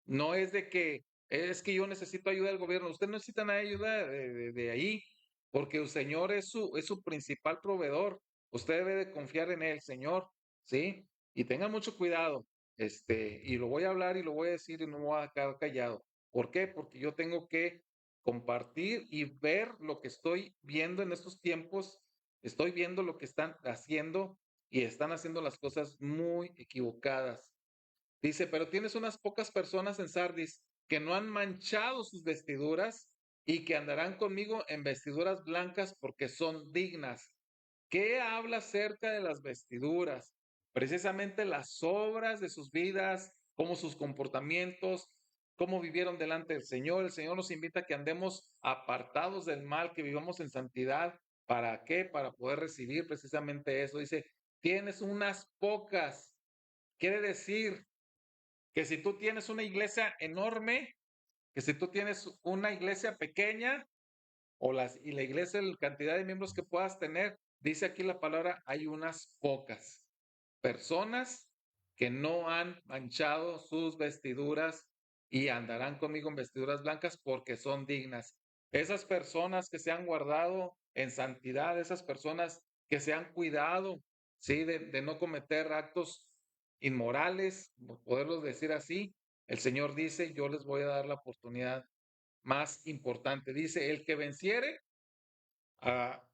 No es de que es que yo necesito ayuda del gobierno. Usted no necesita nada de ayuda de ahí, porque el Señor es su principal proveedor. Usted debe de confiar en Él, Señor, ¿sí? Y tengan mucho cuidado, y lo voy a hablar y lo voy a decir y no me voy a quedar callado. ¿Por qué? Porque yo tengo que compartir y ver lo que estoy viendo en estos tiempos. Estoy viendo lo que están haciendo y están haciendo las cosas muy equivocadas. Dice, pero tienes unas pocas personas en Sardis que no han manchado sus vestiduras y que andarán conmigo en vestiduras blancas porque son dignas. ¿Qué habla acerca de las vestiduras? Precisamente las obras de sus vidas, como sus comportamientos, cómo vivieron delante del Señor. El Señor nos invita a que andemos apartados del mal, que vivamos en santidad. ¿Para qué? Para poder recibir precisamente eso. Dice, tienes unas pocas. Quiere decir que si tú tienes una iglesia enorme, que si tú tienes una iglesia pequeña y la iglesia, la cantidad de miembros que puedas tener, dice aquí la palabra, hay unas pocas personas que no han manchado sus vestiduras y andarán conmigo en vestiduras blancas porque son dignas. Esas personas que se han guardado en santidad, esas personas que se han cuidado, ¿sí? De no cometer actos inmorales, por poderlos decir así, el Señor dice, yo les voy a dar la oportunidad más importante. Dice, el que venciere,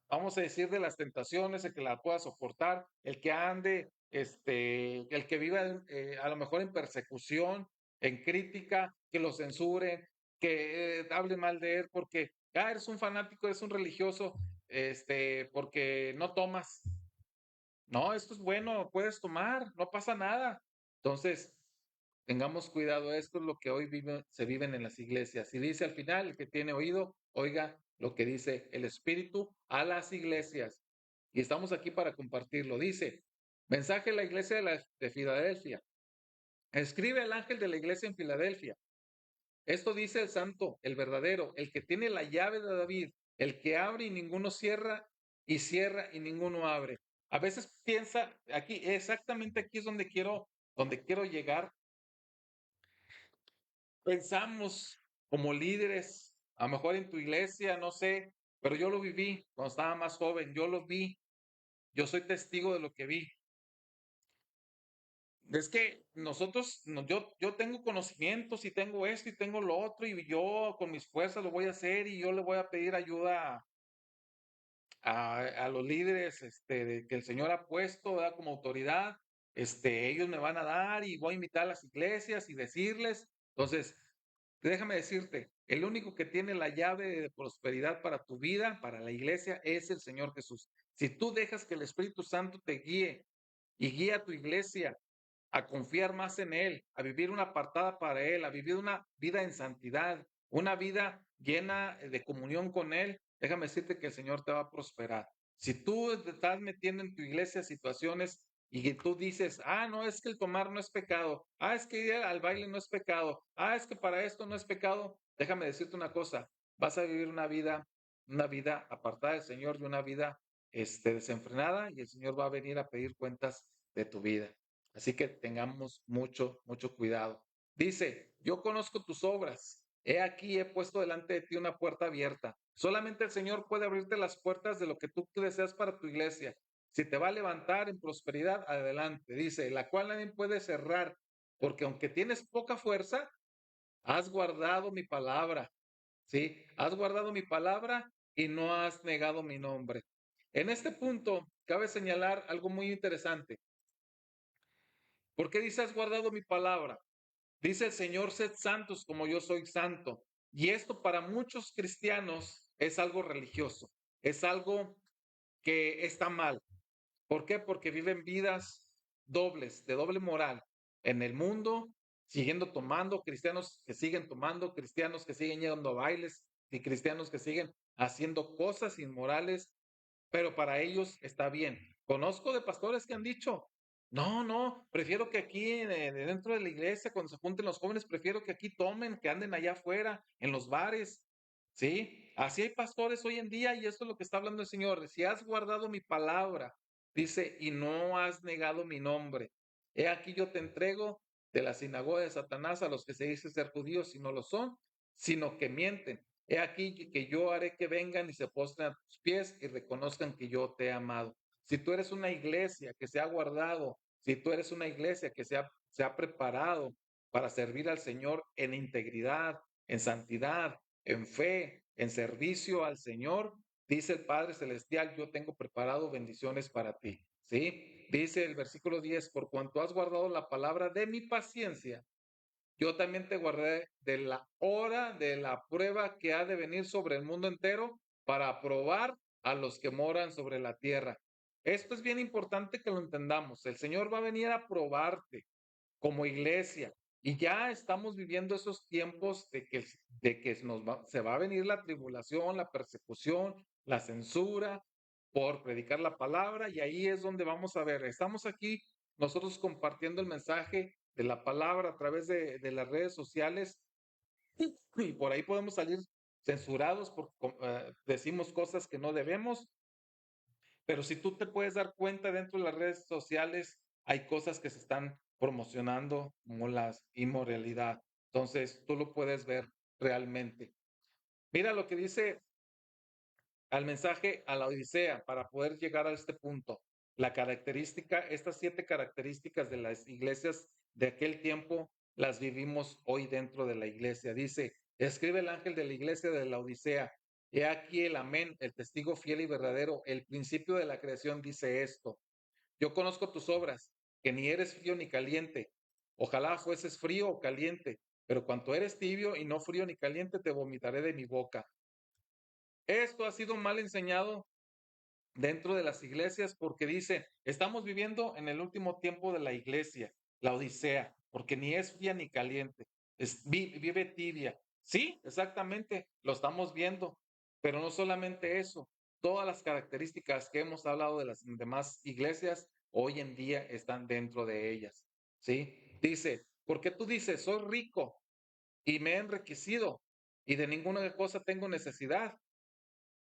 vamos a decir, de las tentaciones, el que la pueda soportar, el que ande, el que viva a lo mejor en persecución, en crítica, que lo censuren, que hablen mal de él porque, eres un fanático, eres un religioso, porque no tomas. No, esto es bueno, puedes tomar, no pasa nada. Entonces, tengamos cuidado, esto es lo que hoy se viven en las iglesias. Y dice al final, el que tiene oído, oiga lo que dice el Espíritu a las iglesias. Y estamos aquí para compartirlo. Dice, mensaje a la iglesia de Filadelfia. Escribe al ángel de la iglesia en Filadelfia. Esto dice el santo, el verdadero, el que tiene la llave de David, el que abre y ninguno cierra, y cierra y ninguno abre. A veces piensa, aquí, exactamente aquí es donde quiero llegar. Pensamos como líderes, a lo mejor en tu iglesia, no sé, pero yo lo viví cuando estaba más joven, yo lo vi, yo soy testigo de lo que vi. Es que nosotros, yo tengo conocimientos y tengo esto y tengo lo otro y yo con mis fuerzas lo voy a hacer y yo le voy a pedir ayuda a los líderes que el Señor ha puesto, ¿verdad? Como autoridad. Ellos me van a dar y voy a invitar a las iglesias y decirles. Entonces, déjame decirte, el único que tiene la llave de prosperidad para tu vida, para la iglesia, es el Señor Jesús. Si tú dejas que el Espíritu Santo te guíe y guía a tu iglesia a confiar más en Él, a vivir una apartada para Él, a vivir una vida en santidad, una vida llena de comunión con Él, déjame decirte que el Señor te va a prosperar. Si tú te estás metiendo en tu iglesia situaciones y que tú dices, no, es que el tomar no es pecado, es que ir al baile no es pecado, es que para esto no es pecado, déjame decirte una cosa, vas a vivir una vida apartada del Señor y una vida desenfrenada y el Señor va a venir a pedir cuentas de tu vida. Así que tengamos mucho, mucho cuidado. Dice, yo conozco tus obras. He aquí, he puesto delante de ti una puerta abierta. Solamente el Señor puede abrirte las puertas de lo que tú deseas para tu iglesia. Si te va a levantar en prosperidad, adelante. Dice, la cual nadie puede cerrar, porque aunque tienes poca fuerza, has guardado mi palabra. ¿Sí? Has guardado mi palabra y no has negado mi nombre. En este punto, cabe señalar algo muy interesante. ¿Por qué dice has guardado mi palabra? Dice el Señor, sed santos como yo soy santo. Y esto para muchos cristianos es algo religioso, es algo que está mal. ¿Por qué? Porque viven vidas dobles, de doble moral en el mundo, siguiendo tomando, cristianos que siguen tomando, cristianos que siguen yendo a bailes y cristianos que siguen haciendo cosas inmorales, pero para ellos está bien. Conozco de pastores que han dicho, no, no, prefiero que aquí dentro de la iglesia, cuando se junten los jóvenes, prefiero que aquí tomen, que anden allá afuera, en los bares, ¿sí? Así hay pastores hoy en día y esto es lo que está hablando el Señor. Si has guardado mi palabra, dice, y no has negado mi nombre, he aquí yo te entrego de la sinagoga de Satanás a los que se dicen ser judíos y no lo son, sino que mienten. He aquí que yo haré que vengan y se postren a tus pies y reconozcan que yo te he amado. Si tú eres una iglesia que se ha guardado, si tú eres una iglesia que se ha preparado para servir al Señor en integridad, en santidad, en fe, en servicio al Señor, dice el Padre Celestial, yo tengo preparado bendiciones para ti. ¿Sí? Dice el versículo 10, por cuanto has guardado la palabra de mi paciencia, yo también te guardé de la hora de la prueba que ha de venir sobre el mundo entero para probar a los que moran sobre la tierra. Esto es bien importante que lo entendamos. El Señor va a venir a probarte como iglesia. Y ya estamos viviendo esos tiempos de que se va a venir la tribulación, la persecución, la censura por predicar la palabra. Y ahí es donde vamos a ver, estamos aquí nosotros compartiendo el mensaje de la palabra a través de las redes sociales y por ahí podemos salir censurados porque decimos cosas que no debemos, pero si tú te puedes dar cuenta dentro de las redes sociales, hay cosas que se están promocionando como la inmoralidad. Entonces, tú lo puedes ver realmente. Mira lo que dice al mensaje a la Odisea para poder llegar a este punto. La característica, estas 7 características de las iglesias de aquel tiempo las vivimos hoy dentro de la iglesia. Dice, escribe el ángel de la iglesia de la Odisea. He aquí el amén, el testigo fiel y verdadero, el principio de la creación dice esto. Yo conozco tus obras, que ni eres frío ni caliente. Ojalá fueses frío o caliente, pero cuanto eres tibio y no frío ni caliente, te vomitaré de mi boca. Esto ha sido mal enseñado dentro de las iglesias porque dice, estamos viviendo en el último tiempo de la iglesia, la Odisea, porque ni es fría ni caliente, vive tibia. Sí, exactamente, lo estamos viendo, pero no solamente eso, todas las características que hemos hablado de las demás iglesias hoy en día están dentro de ellas. ¿Sí? Dice, porque tú dices, soy rico y me he enriquecido y de ninguna cosa tengo necesidad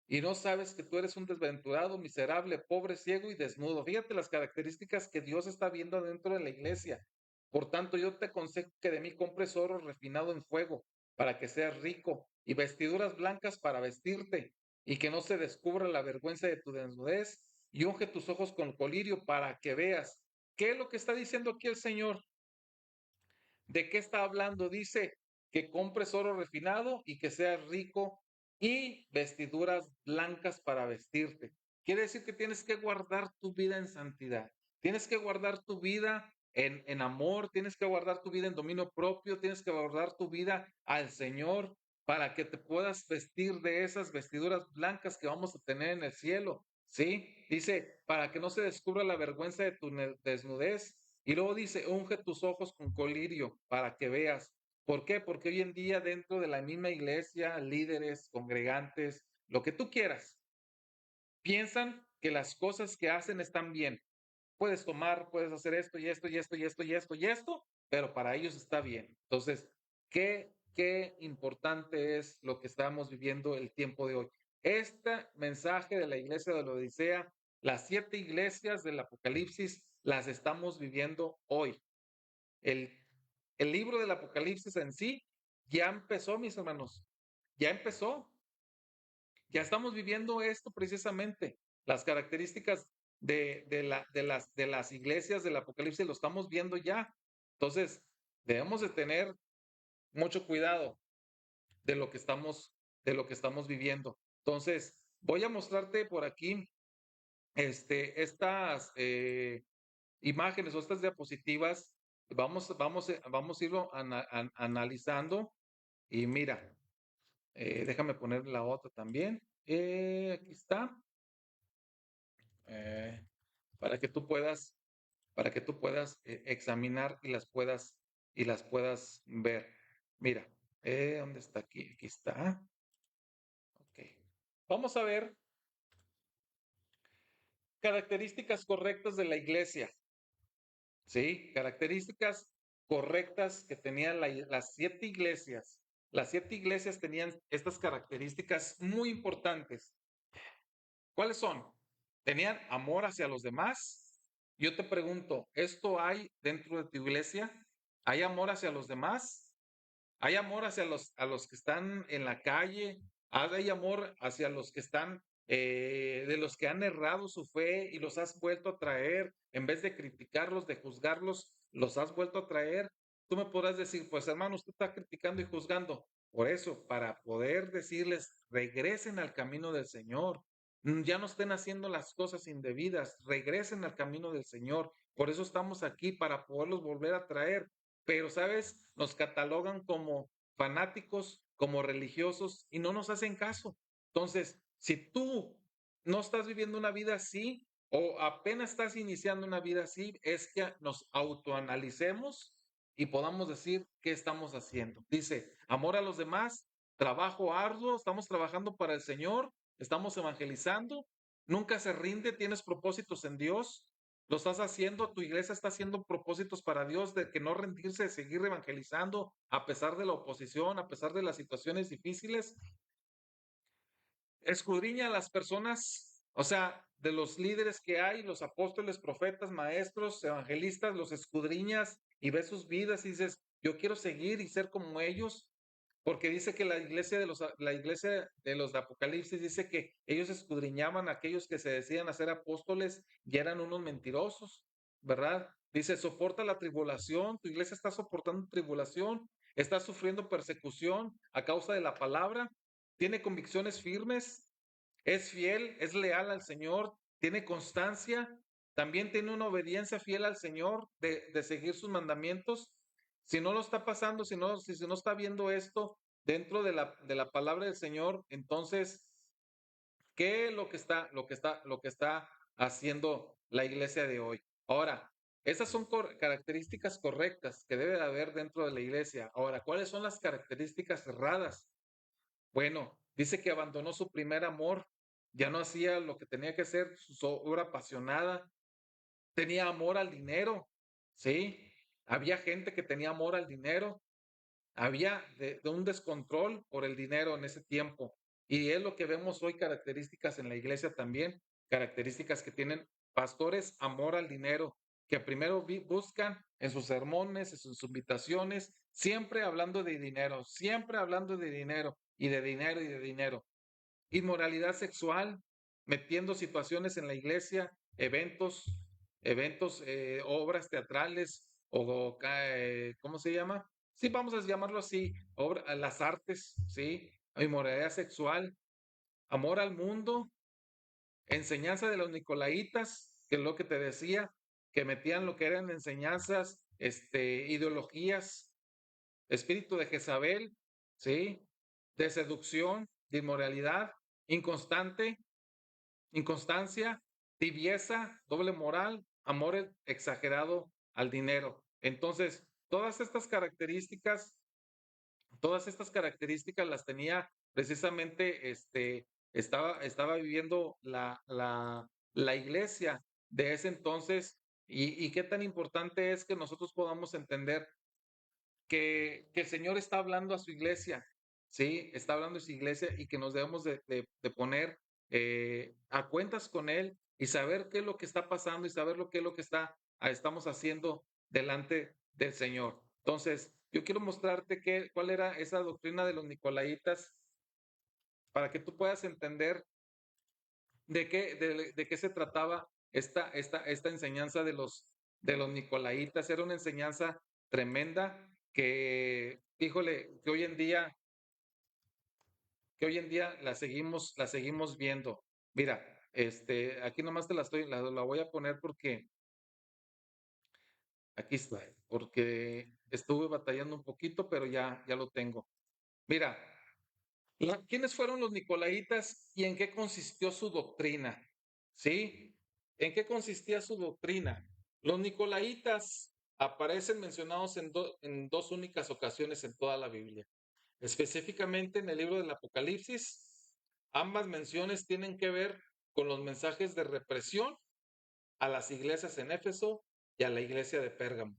y no sabes que tú eres un desventurado, miserable, pobre, ciego y desnudo. Fíjate las características que Dios está viendo dentro de la iglesia. Por tanto, yo te aconsejo que de mí compres oro refinado en fuego para que seas rico y vestiduras blancas para vestirte y que no se descubra la vergüenza de tu desnudez y unge tus ojos con colirio para que veas. ¿Qué es lo que está diciendo aquí el Señor? ¿De qué está hablando? Dice que compres oro refinado y que seas rico y vestiduras blancas para vestirte. Quiere decir que tienes que guardar tu vida en santidad. Tienes que guardar tu vida en amor, tienes que guardar tu vida en dominio propio, tienes que guardar tu vida al Señor para que te puedas vestir de esas vestiduras blancas que vamos a tener en el cielo. ¿Sí? Dice, para que no se descubra la vergüenza de tu desnudez y luego dice, unge tus ojos con colirio para que veas. ¿Por qué? Porque hoy en día dentro de la misma iglesia, líderes, congregantes, lo que tú quieras, piensan que las cosas que hacen están bien. Puedes tomar, puedes hacer esto y esto y esto y esto y esto y esto, pero para ellos está bien. Entonces, qué importante es lo que estamos viviendo el tiempo de hoy. Este mensaje de la iglesia de la Odisea, las 7 iglesias del Apocalipsis, las estamos viviendo hoy. El, el libro del Apocalipsis en sí ya empezó, mis hermanos, ya empezó. Ya estamos viviendo esto precisamente. Las características de las iglesias del Apocalipsis lo estamos viendo ya. Entonces, debemos de tener mucho cuidado de lo que estamos viviendo. Entonces, voy a mostrarte por aquí estas imágenes o estas diapositivas. Vamos a irlo analizando. Y mira, déjame poner la otra también. Aquí está. eh, para que tú puedas, examinar y las puedas ver. Mira, ¿dónde está aquí? Aquí está. Ok. Vamos a ver características correctas de la iglesia. ¿Sí? Características correctas que tenían las 7 iglesias. Las 7 iglesias tenían estas características muy importantes. ¿Cuáles son? Tenían amor hacia los demás. Yo te pregunto, ¿esto hay dentro de tu iglesia? ¿Hay amor hacia los demás? ¿Hay amor hacia a los que están en la calle? ¿Hay amor hacia los que están, de los que han errado su fe y los has vuelto a traer? En vez de criticarlos, de juzgarlos, los has vuelto a traer. Tú me podrás decir, pues hermano, usted está criticando y juzgando. Por eso, para poder decirles, regresen al camino del Señor. Ya no estén haciendo las cosas indebidas, regresen al camino del Señor. Por eso estamos aquí, para poderlos volver a traer. Pero, ¿sabes? Nos catalogan como fanáticos, como religiosos y no nos hacen caso. Entonces, si tú no estás viviendo una vida así o apenas estás iniciando una vida así, es que nos autoanalicemos y podamos decir qué estamos haciendo. Dice, amor a los demás, trabajo arduo, estamos trabajando para el Señor, estamos evangelizando, nunca se rinde, tienes propósitos en Dios, lo estás haciendo, tu iglesia está haciendo propósitos para Dios de que no rendirse, de seguir evangelizando a pesar de la oposición, a pesar de las situaciones difíciles. Escudriña a las personas, o sea, de los líderes que hay, los apóstoles, profetas, maestros, evangelistas, los escudriñas y ves sus vidas y dices, yo quiero seguir y ser como ellos, porque dice que la iglesia de los de Apocalipsis dice que ellos escudriñaban a aquellos que se decían hacer apóstoles y eran unos mentirosos, ¿verdad? Dice, soporta la tribulación, tu iglesia está soportando tribulación, está sufriendo persecución a causa de la palabra, tiene convicciones firmes, es fiel, es leal al Señor, tiene constancia, también tiene una obediencia fiel al Señor de seguir sus mandamientos. Si no lo está pasando, si no está viendo esto dentro de la palabra del Señor, entonces, ¿qué es lo que está haciendo la iglesia de hoy? Ahora, esas son características correctas que debe de haber dentro de la iglesia. Ahora, ¿cuáles son las características erradas? Bueno, dice que abandonó su primer amor, ya no hacía lo que tenía que hacer, su obra apasionada, tenía amor al dinero, ¿sí? Había gente que tenía amor al dinero, había de un descontrol por el dinero en ese tiempo. Y es lo que vemos hoy, características en la iglesia también, características que tienen pastores, amor al dinero, que primero buscan en sus sermones, en sus invitaciones, siempre hablando de dinero, siempre hablando de dinero y de dinero y de dinero. Inmoralidad sexual, metiendo situaciones en la iglesia, eventos, obras teatrales o, ¿cómo se llama? Sí, vamos a llamarlo así, las artes, ¿sí? Inmoralidad sexual, amor al mundo, enseñanza de los nicolaitas, que es lo que te decía, que metían lo que eran enseñanzas, ideologías, espíritu de Jezabel, ¿sí? De seducción, de inmoralidad, inconstante, inconstancia, tibieza, doble moral, amor exagerado al dinero. Entonces, todas estas características las tenía precisamente, estaba viviendo la iglesia de ese entonces y qué tan importante es que nosotros podamos entender que el Señor está hablando a su iglesia, ¿sí? Está hablando a su iglesia y que nos debemos de poner a cuentas con Él y saber qué es lo que está pasando y saber lo que es lo que estamos haciendo delante del Señor. Entonces, yo quiero mostrarte cuál era esa doctrina de los nicolaitas para que tú puedas entender de qué se trataba esta enseñanza de los nicolaitas. Era una enseñanza tremenda que, híjole, que hoy en día la seguimos viendo. Mira, aquí nomás la voy a poner porque aquí está, porque estuve batallando un poquito, pero ya lo tengo. Mira, ¿quiénes fueron los nicolaitas y en qué consistió su doctrina? ¿Sí? ¿En qué consistía su doctrina? Los nicolaitas aparecen mencionados en dos únicas ocasiones en toda la Biblia. Específicamente en el libro del Apocalipsis, ambas menciones tienen que ver con los mensajes de represión a las iglesias en Éfeso y a la iglesia de Pérgamo.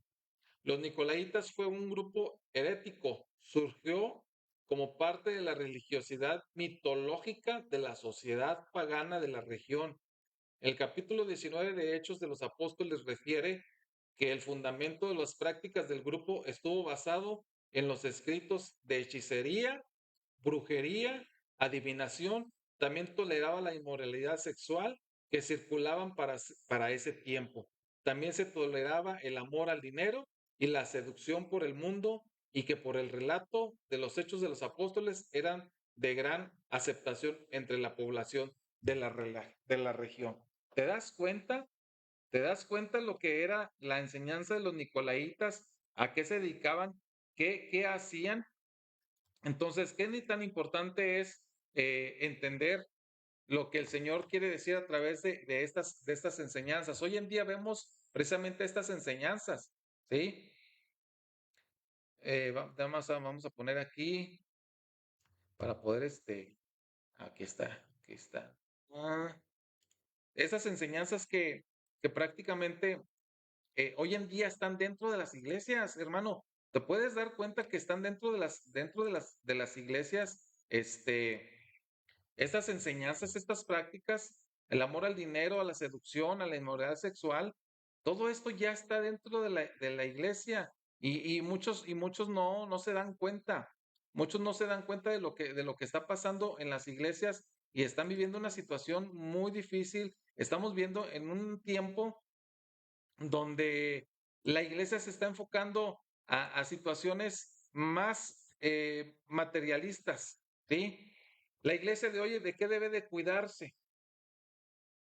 Los nicolaitas fue un grupo herético, surgió como parte de la religiosidad mitológica de la sociedad pagana de la región. El capítulo 19 de Hechos de los Apóstoles refiere que el fundamento de las prácticas del grupo estuvo basado en los escritos de hechicería, brujería, adivinación. También toleraba la inmoralidad sexual que circulaban para ese tiempo. También se toleraba el amor al dinero y la seducción por el mundo, y que por el relato de los hechos de los apóstoles eran de gran aceptación entre la población de la región. ¿Te das cuenta? ¿Te das cuenta lo que era la enseñanza de los nicolaitas? ¿A qué se dedicaban? ¿Qué hacían? Entonces, ¿qué ni tan importante es entender lo que el Señor quiere decir a través de estas enseñanzas? Hoy en día vemos precisamente estas enseñanzas, ¿sí? Vamos a poner aquí para poder, aquí está. Ah, esas enseñanzas que prácticamente hoy en día están dentro de las iglesias, hermano. Te puedes dar cuenta que están dentro de las iglesias, estas enseñanzas, estas prácticas, el amor al dinero, a la seducción, a la inmoralidad sexual, todo esto ya está dentro de la iglesia, y muchos no se dan cuenta. Muchos no se dan cuenta de lo que está pasando en las iglesias y están viviendo una situación muy difícil. Estamos viendo en un tiempo donde la iglesia se está enfocando a situaciones más materialistas, ¿sí? La iglesia de hoy, ¿de qué debe de cuidarse?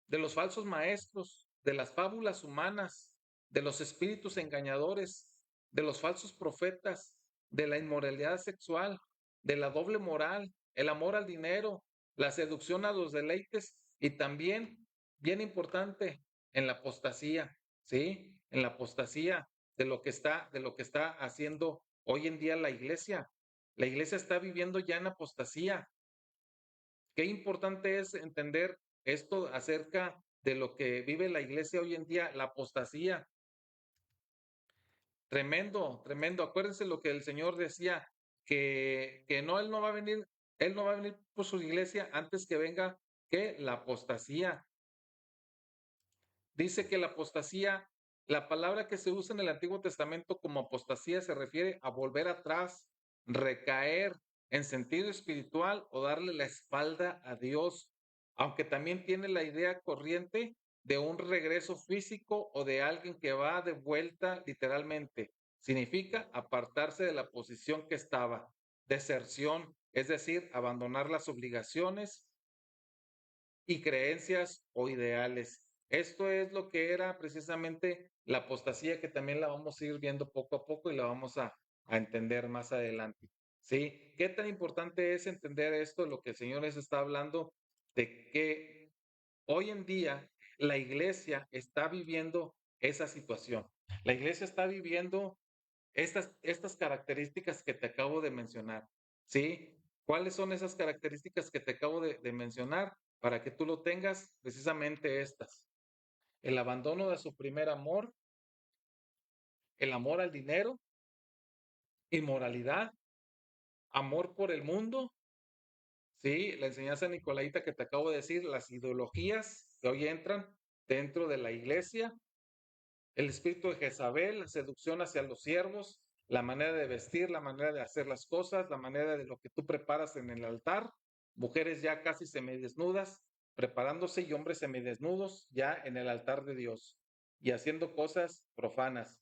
De los falsos maestros, de las fábulas humanas, de los espíritus engañadores, de los falsos profetas, de la inmoralidad sexual, de la doble moral, el amor al dinero, la seducción a los deleites y también, bien importante, en la apostasía, ¿sí? En la apostasía de lo que está haciendo hoy en día la iglesia. La iglesia está viviendo ya en apostasía. Qué importante es entender esto acerca de lo que vive la iglesia hoy en día, la apostasía. Tremendo, tremendo. Acuérdense lo que el Señor decía, que no, Él no va a venir por su iglesia antes que venga que la apostasía. Dice que la apostasía, la palabra que se usa en el Antiguo Testamento como apostasía se refiere a volver atrás, recaer en sentido espiritual o darle la espalda a Dios, aunque también tiene la idea corriente de un regreso físico o de alguien que va de vuelta literalmente. Significa apartarse de la posición que estaba, deserción, es decir, abandonar las obligaciones y creencias o ideales. Esto es lo que era precisamente la apostasía, que también la vamos a ir viendo poco a poco y la vamos a entender más adelante. ¿Sí? ¿Qué tan importante es entender esto, lo que el Señor les está hablando, de que hoy en día la iglesia está viviendo esa situación? La iglesia está viviendo estas características que te acabo de mencionar, ¿sí? ¿Cuáles son esas características que te acabo de mencionar para que tú lo tengas? Precisamente estas: el abandono de su primer amor, el amor al dinero, inmoralidad, amor por el mundo, ¿sí? La enseñanza nicolaita que te acabo de decir, las ideologías que hoy entran dentro de la iglesia, el espíritu de Jezabel, la seducción hacia los siervos, la manera de vestir, la manera de hacer las cosas, la manera de lo que tú preparas en el altar, mujeres ya casi semidesnudas, preparándose, y hombres semidesnudos ya en el altar de Dios y haciendo cosas profanas.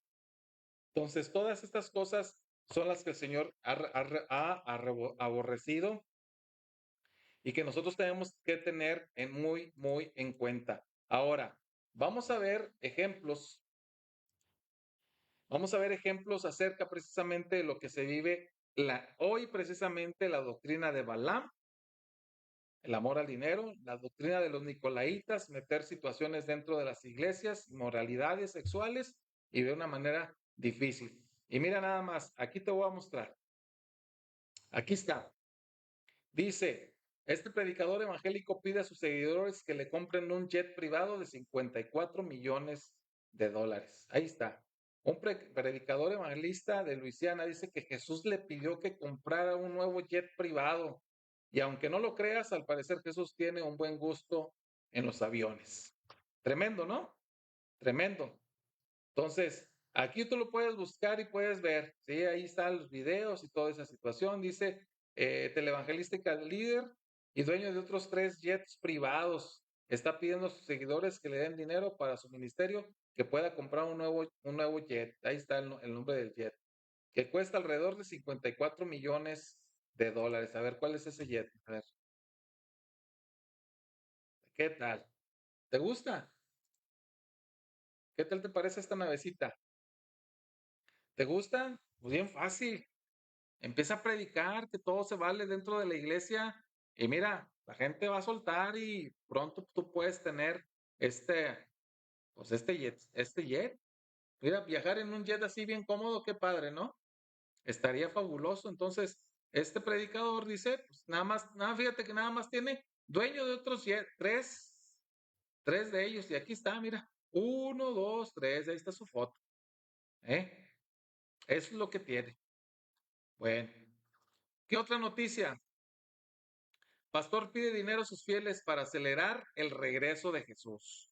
Entonces, todas estas cosas son las que el Señor ha aborrecido y que nosotros tenemos que tener muy en cuenta. Ahora, vamos a ver ejemplos. Vamos a ver ejemplos acerca precisamente de lo que se vive hoy, precisamente la doctrina de Balaam, el amor al dinero, la doctrina de los nicolaitas, meter situaciones dentro de las iglesias, moralidades sexuales y de una manera difícil. Y mira nada más, aquí te voy a mostrar. Aquí está. Dice, este predicador evangélico pide a sus seguidores que le compren un jet privado de 54 millones de dólares. Ahí está. Un predicador evangelista de Luisiana dice que Jesús le pidió que comprara un nuevo jet privado. Y aunque no lo creas, al parecer Jesús tiene un buen gusto en los aviones. Tremendo, ¿no? Tremendo. Entonces, Aquí tú lo puedes buscar y puedes ver, ¿sí? Ahí están los videos y toda esa situación. Dice, televangelística líder y dueño de otros 3 jets privados. Está pidiendo a sus seguidores que le den dinero para su ministerio, que pueda comprar un nuevo jet. Ahí está el nombre del jet, que cuesta alrededor de 54 millones de dólares. A ver, ¿cuál es ese jet? A ver, ¿qué tal? ¿Te gusta? ¿Qué tal te parece esta navecita? ¿Te gusta? Pues bien fácil. Empieza a predicar que todo se vale dentro de la iglesia y mira, la gente va a soltar y pronto tú puedes tener este, pues este jet. Mira, viajar en un jet así bien cómodo, qué padre, ¿no? Estaría fabuloso. Entonces, este predicador dice, pues fíjate que nada más tiene dueño de otros jet, tres de ellos y aquí está, mira, 1, 2, 3, ahí está su foto, ¿eh? Eso es lo que tiene. Bueno, ¿qué otra noticia? Pastor pide dinero a sus fieles para acelerar el regreso de Jesús.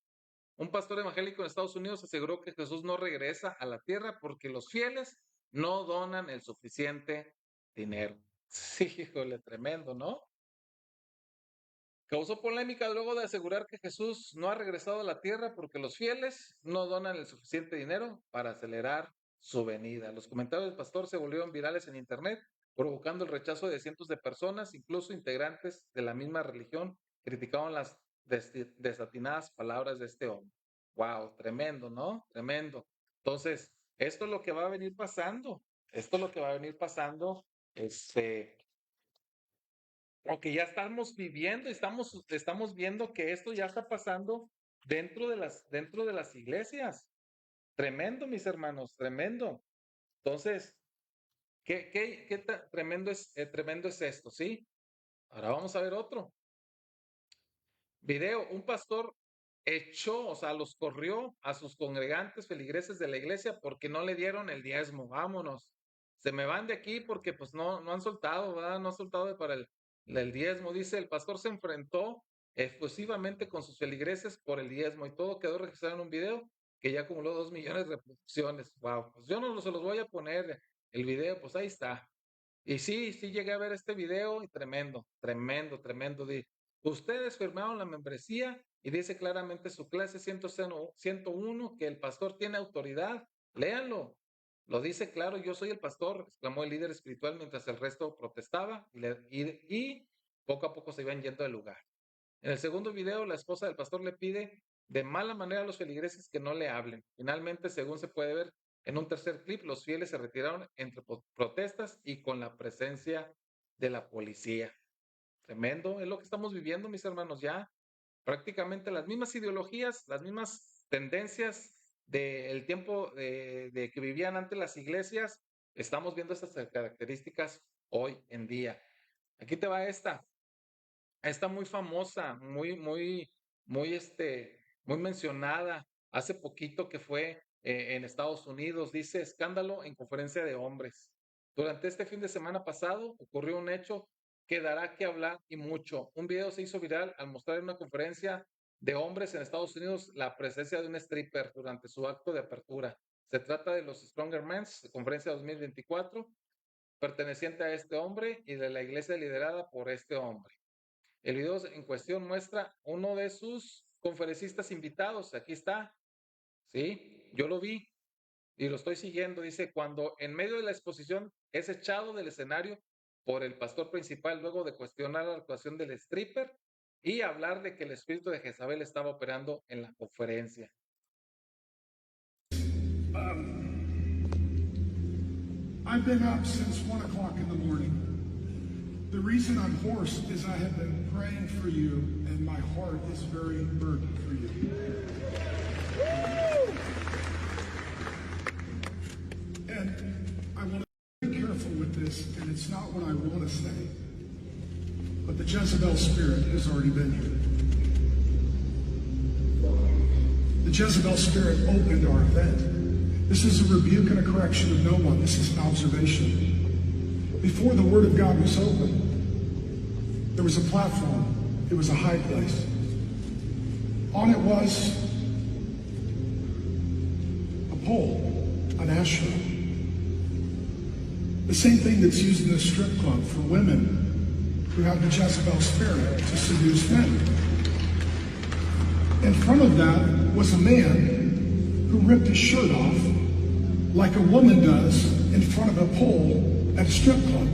Un pastor evangélico en Estados Unidos aseguró que Jesús no regresa a la tierra porque los fieles no donan el suficiente dinero. Sí, híjole, tremendo, ¿no? Causó polémica luego de asegurar que Jesús no ha regresado a la tierra porque los fieles no donan el suficiente dinero para acelerar su venida. Los comentarios del pastor se volvieron virales en internet, provocando el rechazo de cientos de personas, incluso integrantes de la misma religión, criticaron las desatinadas palabras de este hombre. Wow, tremendo, ¿no? Tremendo. Entonces, esto es lo que va a venir pasando. Esto es lo que va a venir pasando. O que ya estamos viviendo, estamos viendo que esto ya está pasando dentro de las iglesias. Tremendo, mis hermanos, tremendo. Entonces, ¿qué tremendo es esto, sí? Ahora vamos a ver otro video. Un pastor echó, o sea, los corrió a sus congregantes feligreses de la iglesia porque no le dieron el diezmo. Vámonos. Se me van de aquí porque pues no han soltado, ¿verdad? No han soltado para el diezmo. Dice, el pastor se enfrentó efusivamente con sus feligreses por el diezmo y todo quedó registrado en un video que ya acumuló 2 millones de reproducciones. Wow, pues yo no se los voy a poner el video, pues ahí está. Y sí llegué a ver este video y tremendo, tremendo, tremendo. Ustedes firmaron la membresía y dice claramente su clase 101 que el pastor tiene autoridad. Léanlo. Lo dice claro, yo soy el pastor, exclamó el líder espiritual mientras el resto protestaba y poco a poco se iban yendo del lugar. En el segundo video, la esposa del pastor le pide de mala manera a los feligreses que no le hablen. Finalmente, según se puede ver en un tercer clip, los fieles se retiraron entre protestas y con la presencia de la policía. Tremendo, es lo que estamos viviendo, mis hermanos, ya prácticamente las mismas ideologías, las mismas tendencias del tiempo de que vivían antes las iglesias, estamos viendo estas características hoy en día. Aquí te va esta muy famosa, muy mencionada hace poquito que fue en Estados Unidos. Dice escándalo en conferencia de hombres. Durante este fin de semana pasado ocurrió un hecho que dará que hablar y mucho. Un video se hizo viral al mostrar en una conferencia de hombres en Estados Unidos la presencia de un stripper durante su acto de apertura. Se trata de los Stronger Men's, conferencia 2024, perteneciente a este hombre y de la iglesia liderada por este hombre. El video en cuestión muestra uno de sus conferencistas invitados. Aquí está, ¿sí? Yo lo vi y lo estoy siguiendo. Dice, cuando en medio de la exposición es echado del escenario por el pastor principal luego de cuestionar la actuación del stripper y hablar de que el espíritu de Jezabel estaba operando en la conferencia. I've been up since 1 o'clock in the morning. The reason I'm hoarse is I have been praying for you, and my heart is very burdened for you. And I want to be careful with this, and it's not what I want to say, but the Jezebel spirit has already been here. The Jezebel spirit opened our event. This is a rebuke and a correction of no one. This is an observation. Before the Word of God was open, there was a platform. It was a high place. On it was a pole. an ashram. The same thing that's used in a strip club for women who have the Jezebel spirit to seduce men. In front of that was a man who ripped his shirt off like a woman does in front of a pole at a strip club.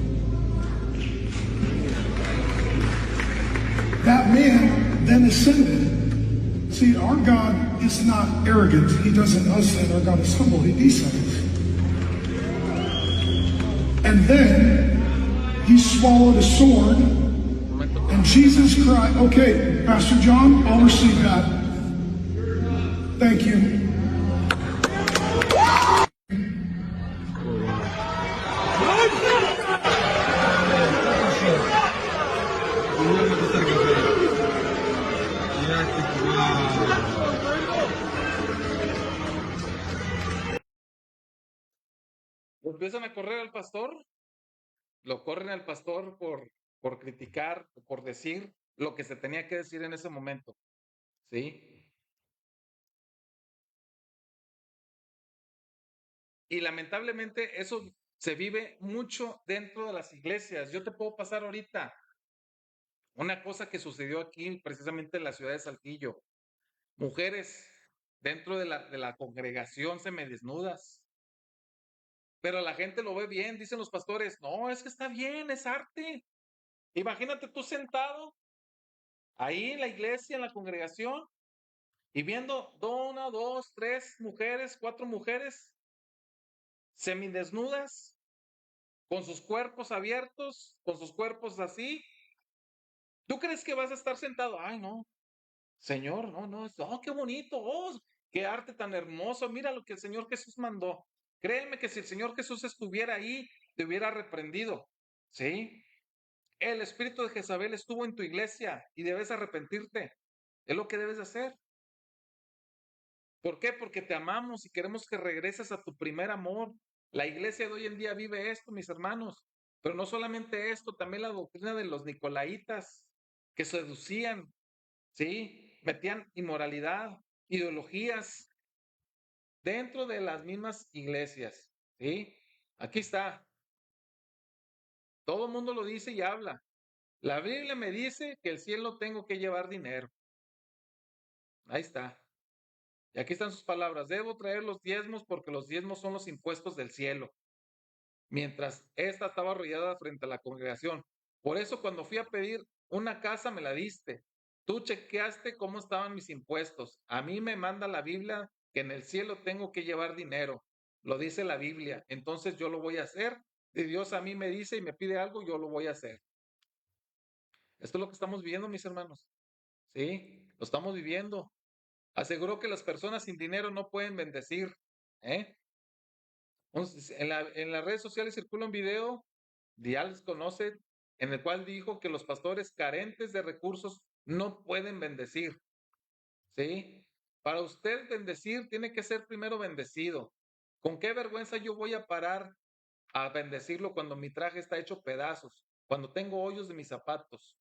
That man then ascended. See, our God is not arrogant. He doesn't ascend. Our God is humble. He descends. And then he swallowed a sword. And Jesus cried, okay, Pastor John, I'll receive that. Thank you. Empiezan a correr al pastor, lo corren al pastor por criticar, por decir lo que se tenía que decir en ese momento, ¿sí? Y lamentablemente eso se vive mucho dentro de las iglesias. Yo te puedo pasar ahorita una cosa que sucedió aquí, precisamente en la ciudad de Saltillo. Mujeres dentro de la congregación semidesnudas. Pero la gente lo ve bien, dicen los pastores, no, es que está bien, es arte. Imagínate tú sentado ahí en la iglesia, en la congregación, y viendo una, dos, tres mujeres, cuatro mujeres semidesnudas, con sus cuerpos abiertos, con sus cuerpos así. ¿Tú crees que vas a estar sentado? Ay, no, Señor, no, oh, qué bonito, oh, qué arte tan hermoso, mira lo que el Señor Jesús mandó. Créeme que si el Señor Jesús estuviera ahí, te hubiera reprendido, ¿sí? El espíritu de Jezabel estuvo en tu iglesia y debes arrepentirte. Es lo que debes hacer. ¿Por qué? Porque te amamos y queremos que regreses a tu primer amor. La iglesia de hoy en día vive esto, mis hermanos. Pero no solamente esto, también la doctrina de los nicolaitas que seducían, ¿sí? Metían inmoralidad, ideologías dentro de las mismas iglesias, ¿sí? Aquí está. Todo el mundo lo dice y habla. La Biblia me dice que el cielo tengo que llevar dinero. Ahí está. Y aquí están sus palabras. Debo traer los diezmos porque los diezmos son los impuestos del cielo. Mientras esta estaba arrollada frente a la congregación. Por eso cuando fui a pedir una casa me la diste. Tú chequeaste cómo estaban mis impuestos. A mí me manda la Biblia que en el cielo tengo que llevar dinero. Lo dice la Biblia. Entonces yo lo voy a hacer. Si Dios a mí me dice y me pide algo, yo lo voy a hacer. Esto es lo que estamos viviendo, mis hermanos. Sí, lo estamos viviendo. Aseguró que las personas sin dinero no pueden bendecir. ¿Eh? En las redes sociales circula un video, ya les conoce, en el cual dijo que los pastores carentes de recursos no pueden bendecir. ¿Sí? Para usted bendecir, tiene que ser primero bendecido. ¿Con qué vergüenza yo voy a parar a bendecirlo cuando mi traje está hecho pedazos, cuando tengo hoyos de mis zapatos?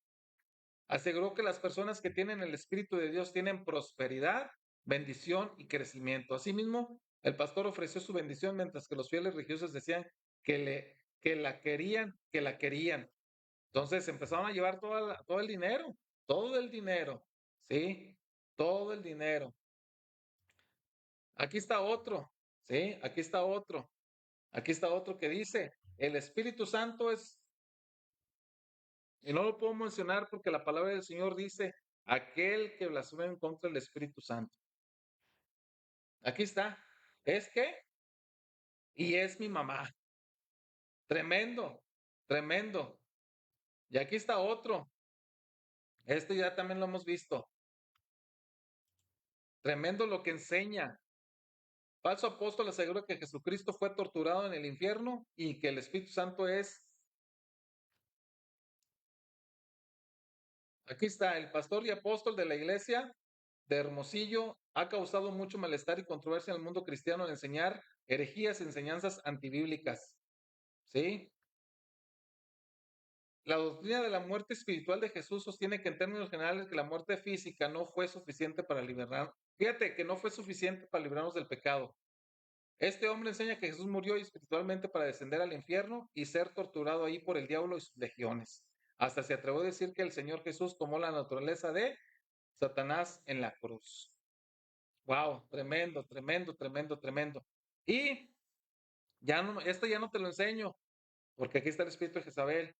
Aseguró que las personas que tienen el Espíritu de Dios tienen prosperidad, bendición y crecimiento. Asimismo, el pastor ofreció su bendición mientras que los fieles religiosos decían que la querían, que la querían. Entonces empezaron a llevar todo el dinero, ¿sí? Todo el dinero. Aquí está otro, ¿sí? Aquí está otro que dice, el Espíritu Santo es. Y no lo puedo mencionar porque la palabra del Señor dice, aquel que blasfema en contra del Espíritu Santo. Aquí está. ¿Es qué? Y es mi mamá. Tremendo, tremendo. Y aquí está otro. Este ya también lo hemos visto. Tremendo lo que enseña. Falso apóstol asegura que Jesucristo fue torturado en el infierno y que el Espíritu Santo es. Aquí está, el pastor y apóstol de la iglesia de Hermosillo ha causado mucho malestar y controversia en el mundo cristiano al enseñar herejías y enseñanzas antibíblicas. ¿Sí? La doctrina de la muerte espiritual de Jesús sostiene que en términos generales que la muerte física no fue suficiente para liberar. Fíjate que no fue suficiente para librarnos del pecado. Este hombre enseña que Jesús murió espiritualmente para descender al infierno y ser torturado ahí por el diablo y sus legiones. Hasta se atrevió a decir que el Señor Jesús tomó la naturaleza de Satanás en la cruz. Wow, tremendo, tremendo, tremendo, tremendo. Y ya no, esto ya no te lo enseño, porque aquí está el espíritu de Jezabel,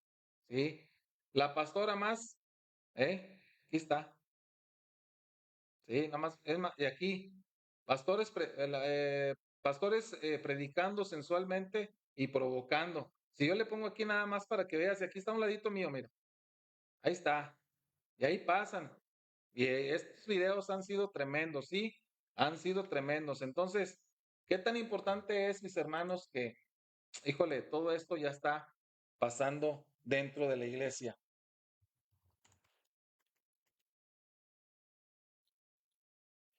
¿sí? La pastora más, aquí está, ¿sí? Nada más, es más, y aquí, pastores, pastores predicando sensualmente y provocando. Si yo le pongo aquí nada más para que veas, y aquí está un ladito mío, mira, ahí está, y ahí pasan. Y estos videos han sido tremendos, sí, han sido tremendos. Entonces, ¿qué tan importante es, mis hermanos, que, híjole, todo esto ya está pasando dentro de la iglesia?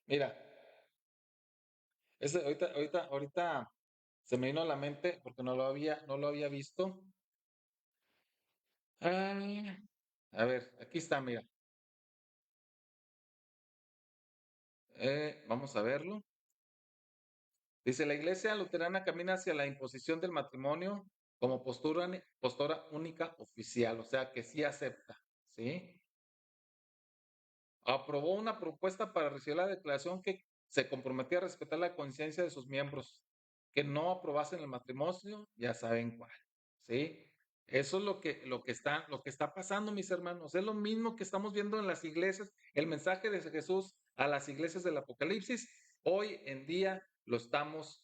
Mira, ahorita se me vino a la mente porque no lo había visto. Ah, a ver, aquí está, mira. Vamos a verlo. Dice, la iglesia luterana camina hacia la imposición del matrimonio como postura única oficial, o sea que sí acepta, ¿sí? Aprobó una propuesta para recibir la declaración que se comprometía a respetar la conciencia de sus miembros, que no aprobasen el matrimonio, ya saben cuál, ¿sí? Eso es lo que está pasando, mis hermanos. Es lo mismo que estamos viendo en las iglesias, el mensaje de Jesús a las iglesias del Apocalipsis. Hoy en día lo estamos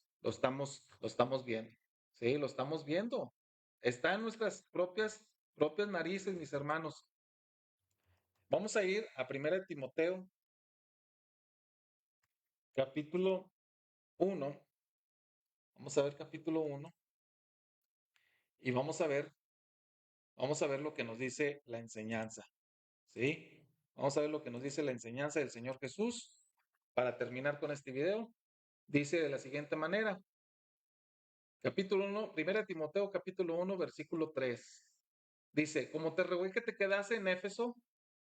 viendo, ¿sí? Lo estamos viendo. Está en nuestras propias narices, mis hermanos. Vamos a ir a 1 Timoteo capítulo 1, vamos a ver capítulo 1 y vamos a ver lo que nos dice la enseñanza, ¿sí? Vamos a ver lo que nos dice la enseñanza del Señor Jesús para terminar con este video. Dice de la siguiente manera, capítulo 1, 1 Timoteo capítulo 1, versículo 3. Dice, como te rogué que te quedase en Éfeso,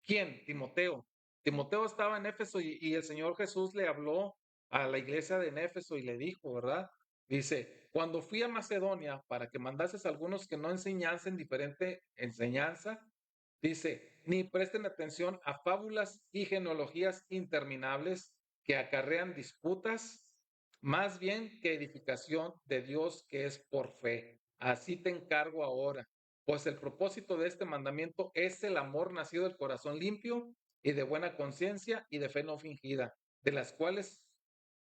¿quién? Timoteo. Timoteo estaba en Éfeso y el Señor Jesús le habló a la iglesia de Éfeso y le dijo, ¿verdad? Dice, cuando fui a Macedonia para que mandases a algunos que no enseñasen diferente enseñanza, dice, ni presten atención a fábulas y genealogías interminables que acarrean disputas, más bien que edificación de Dios que es por fe. Así te encargo ahora, pues el propósito de este mandamiento es el amor nacido del corazón limpio y de buena conciencia y de fe no fingida, de las cuales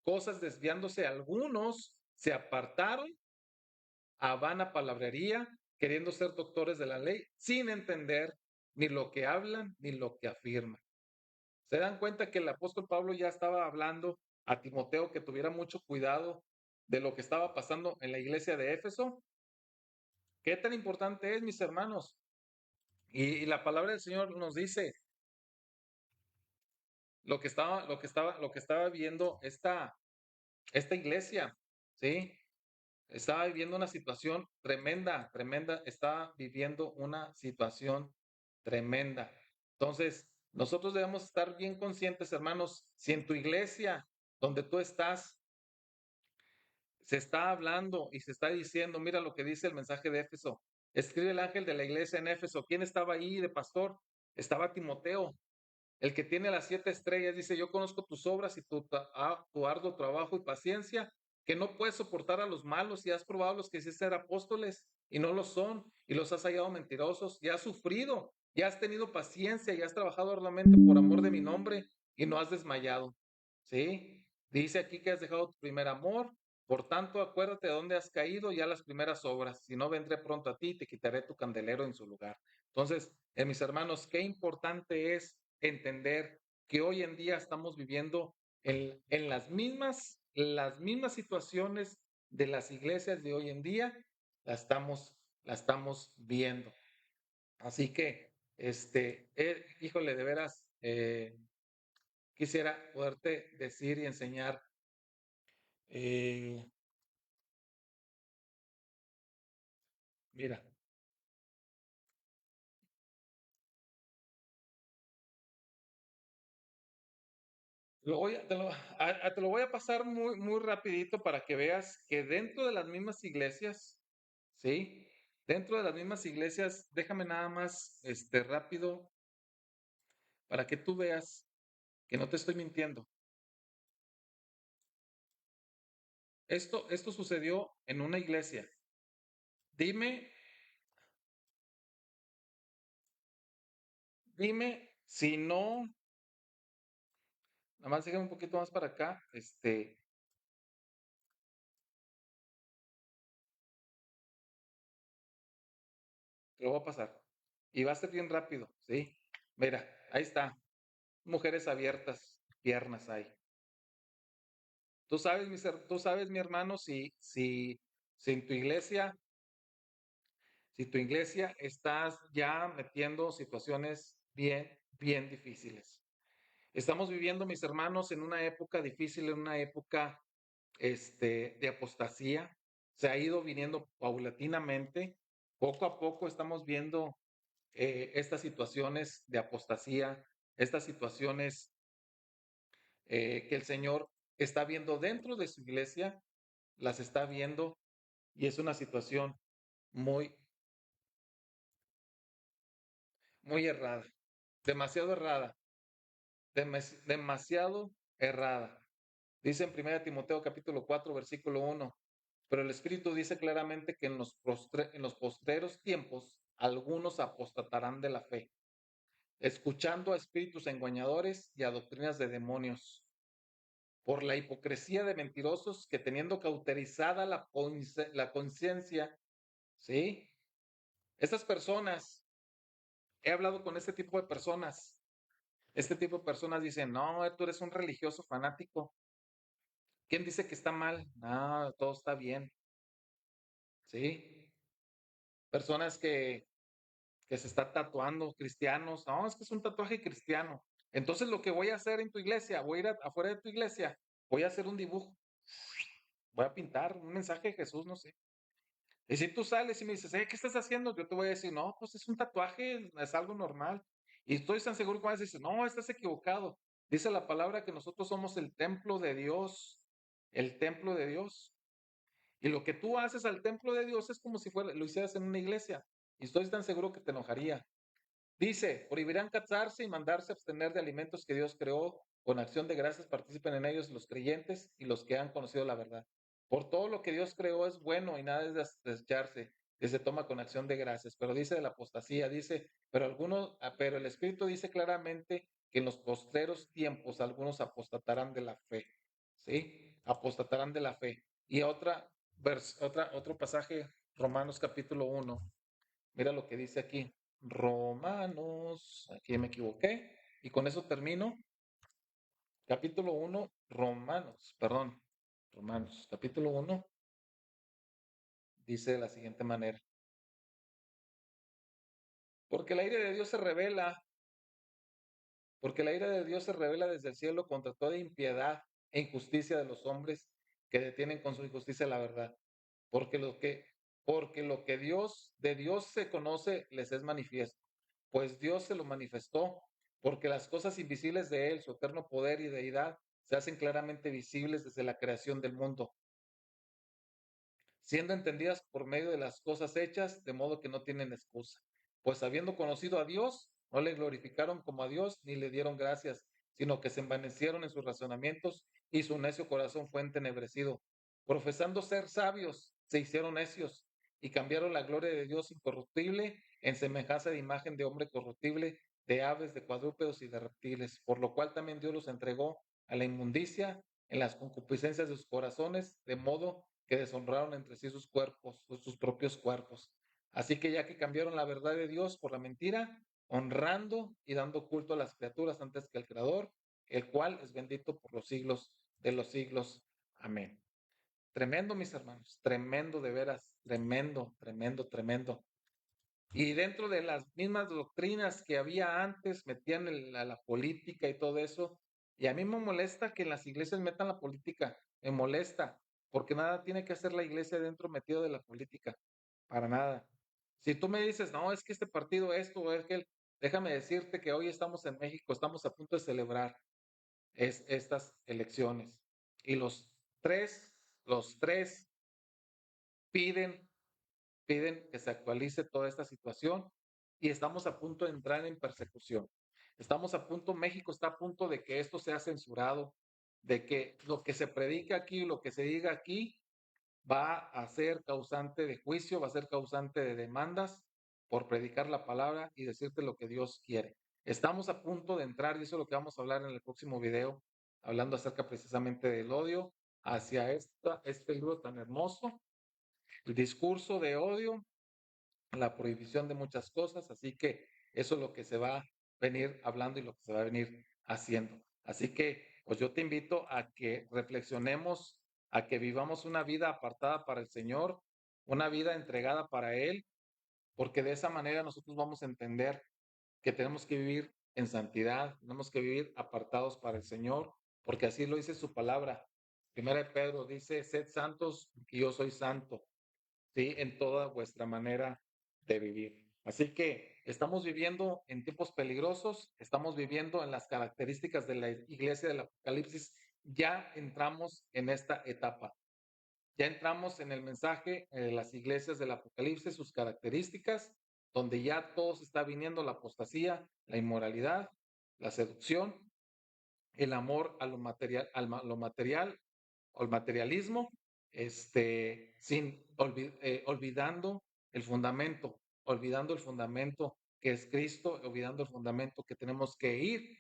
cosas desviándose algunos se apartaron a vana palabrería, queriendo ser doctores de la ley, sin entender ni lo que hablan ni lo que afirman. Se dan cuenta que el apóstol Pablo ya estaba hablando a Timoteo que tuviera mucho cuidado de lo que estaba pasando en la iglesia de Éfeso. ¿Qué tan importante es, mis hermanos? Y la palabra del Señor nos dice lo que estaba viendo esta iglesia, ¿sí? Estaba viviendo una situación tremenda, tremenda, estaba viviendo una situación tremenda. Entonces, nosotros debemos estar bien conscientes, hermanos, si en tu iglesia donde tú estás se está hablando y se está diciendo, mira lo que dice el mensaje de Éfeso. Escribe el ángel de la iglesia en Éfeso. ¿Quién estaba ahí de pastor? Estaba Timoteo, el que tiene las 7 estrellas. Dice, yo conozco tus obras y tu arduo trabajo y paciencia, que no puedes soportar a los malos y has probado a los que sí ser apóstoles y no lo son y los has hallado mentirosos y has sufrido y has tenido paciencia y has trabajado arduamente por amor de mi nombre y no has desmayado. ¿Sí? Dice aquí que has dejado tu primer amor. Por tanto, acuérdate de dónde has caído ya las primeras obras. Si no, vendré pronto a ti y te quitaré tu candelero en su lugar. Entonces, mis hermanos, qué importante es entender que hoy en día estamos viviendo en las mismas situaciones de las iglesias de hoy en día, la estamos viendo. Así que, híjole, de veras, quisiera poderte decir y enseñar. eh, Mira, te lo voy a pasar muy, muy rapidito para que veas que dentro de las mismas iglesias, ¿sí? Dentro de las mismas iglesias, déjame nada más, rápido, para que tú veas que no te estoy mintiendo. Esto sucedió en una iglesia. Dime, dime si no, nada más déjame un poquito más para acá, te lo voy a pasar. Y va a ser bien rápido, ¿sí? Mira, ahí está. Mujeres abiertas, piernas ahí. Tú sabes, mi hermano, si en tu iglesia, si tu iglesia estás ya metiendo situaciones bien, bien difíciles. Estamos viviendo, mis hermanos, en una época difícil, en una época, de apostasía. Se ha ido viniendo paulatinamente. Poco a poco estamos viendo estas situaciones de apostasía, estas situaciones que el Señor está viendo dentro de su iglesia, las está viendo y es una situación muy, muy errada, demasiado errada, demasiado errada. Dice en 1 Timoteo capítulo 4, versículo 1, pero el Espíritu dice claramente que en los postreros tiempos algunos apostatarán de la fe, escuchando a espíritus engañadores y a doctrinas de demonios, por la hipocresía de mentirosos que teniendo cauterizada la conciencia, ¿sí? Estas personas, he hablado con este tipo de personas. Este tipo de personas dicen, no, tú eres un religioso fanático. ¿Quién dice que está mal? No, todo está bien. ¿Sí? Personas que se están tatuando, cristianos. No, es que es un tatuaje cristiano. Entonces lo que voy a hacer en tu iglesia, voy a ir afuera de tu iglesia, voy a hacer un dibujo, voy a pintar un mensaje de Jesús, no sé. Y si tú sales y me dices, ¿qué estás haciendo? Yo te voy a decir, no, pues es un tatuaje, es algo normal. Y estoy tan seguro que vas a decir, no, estás equivocado. Dice la palabra que nosotros somos el templo de Dios, el templo de Dios. Y lo que tú haces al templo de Dios es como si lo hicieras en una iglesia. Y estoy tan seguro que te enojaría. Dice, prohibirán casarse y mandarse a abstener de alimentos que Dios creó. Con acción de gracias participen en ellos los creyentes y los que han conocido la verdad. Por todo lo que Dios creó es bueno y nada es desecharse, que se toma con acción de gracias. Pero dice de la apostasía, dice, pero el Espíritu dice claramente que en los postreros tiempos algunos apostatarán de la fe. ¿Sí? Apostatarán de la fe. Y otro pasaje, Romanos capítulo 1. Mira lo que dice aquí. Romanos, aquí me equivoqué. Y con eso termino. Capítulo 1, Romanos, perdón. Romanos, capítulo 1, dice de la siguiente manera. Porque la ira de Dios se revela, porque la ira de Dios se revela desde el cielo contra toda impiedad e injusticia de los hombres que detienen con su injusticia la verdad. Porque lo que, porque lo que de Dios se conoce les es manifiesto, pues Dios se lo manifestó, porque las cosas invisibles de Él, su eterno poder y deidad, se hacen claramente visibles desde la creación del mundo, siendo entendidas por medio de las cosas hechas, de modo que no tienen excusa. Pues habiendo conocido a Dios, no le glorificaron como a Dios, ni le dieron gracias, sino que se envanecieron en sus razonamientos y su necio corazón fue entenebrecido. Profesando ser sabios, se hicieron necios y cambiaron la gloria de Dios incorruptible en semejanza de imagen de hombre corruptible, de aves, de cuadrúpedos y de reptiles, por lo cual también Dios los entregó a la inmundicia en las concupiscencias de sus corazones, de modo que deshonraron entre sí sus cuerpos, sus propios cuerpos. Así que ya que cambiaron la verdad de Dios por la mentira, honrando y dando culto a las criaturas antes que al Creador, el cual es bendito por los siglos de los siglos. Amén. Tremendo, mis hermanos, tremendo de veras, tremendo, tremendo, tremendo. Y dentro de las mismas doctrinas que había antes, metían la política y todo eso. Y a mí me molesta que en las iglesias metan la política, me molesta, porque nada tiene que hacer la iglesia dentro metido de la política, para nada. Si tú me dices, no, es que este partido esto o es que déjame decirte que hoy estamos en México, estamos a punto de celebrar es estas elecciones. Y los tres piden, piden que se actualice toda esta situación y estamos a punto de entrar en persecución. Estamos a punto, México está a punto de que esto sea censurado, de que lo que se predica aquí, lo que se diga aquí, va a ser causante de juicio, va a ser causante de demandas por predicar la palabra y decirte lo que Dios quiere. Estamos a punto de entrar, y eso es lo que vamos a hablar en el próximo video, hablando acerca precisamente del odio hacia este libro tan hermoso, el discurso de odio, la prohibición de muchas cosas, así que eso es lo que se va a venir hablando y lo que se va a venir haciendo. Así que, pues yo te invito a que reflexionemos, a que vivamos una vida apartada para el Señor, una vida entregada para Él, porque de esa manera nosotros vamos a entender que tenemos que vivir en santidad, tenemos que vivir apartados para el Señor, porque así lo dice su palabra. Primera de Pedro dice, sed santos, que yo soy santo. ¿Sí? En toda vuestra manera de vivir. Así que estamos viviendo en tiempos peligrosos, estamos viviendo en las características de la iglesia del Apocalipsis, ya entramos en esta etapa, ya entramos en el mensaje de las iglesias del Apocalipsis, sus características, donde ya todo se está viniendo la apostasía, la inmoralidad, la seducción, el amor a lo material, lo material o el materialismo, olvidando el fundamento que es Cristo, olvidando el fundamento que tenemos que ir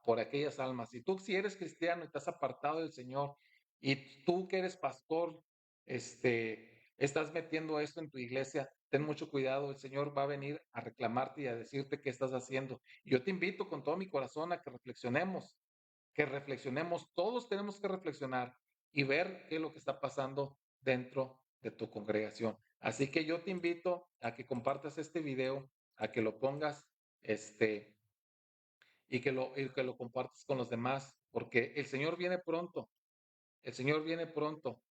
por aquellas almas. Si eres cristiano y estás apartado del Señor y tú que eres pastor, estás metiendo esto en tu iglesia, ten mucho cuidado, el Señor va a venir a reclamarte y a decirte qué estás haciendo. Y yo te invito con todo mi corazón a que reflexionemos, todos tenemos que reflexionar y ver qué es lo que está pasando dentro de tu congregación. Así que yo te invito a que compartas este video, a que lo pongas, y que lo compartas con los demás, porque el Señor viene pronto, el Señor viene pronto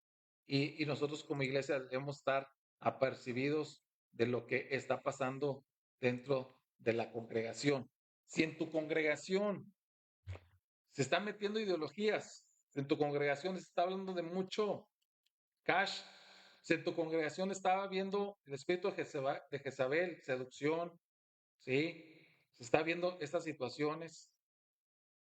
y nosotros como iglesia debemos estar apercibidos de lo que está pasando dentro de la congregación. Si en tu congregación se están metiendo ideologías, si en tu congregación se está hablando de mucho cash, si en tu congregación estaba viendo el espíritu de Jezabel, seducción, ¿sí? Se está viendo estas situaciones.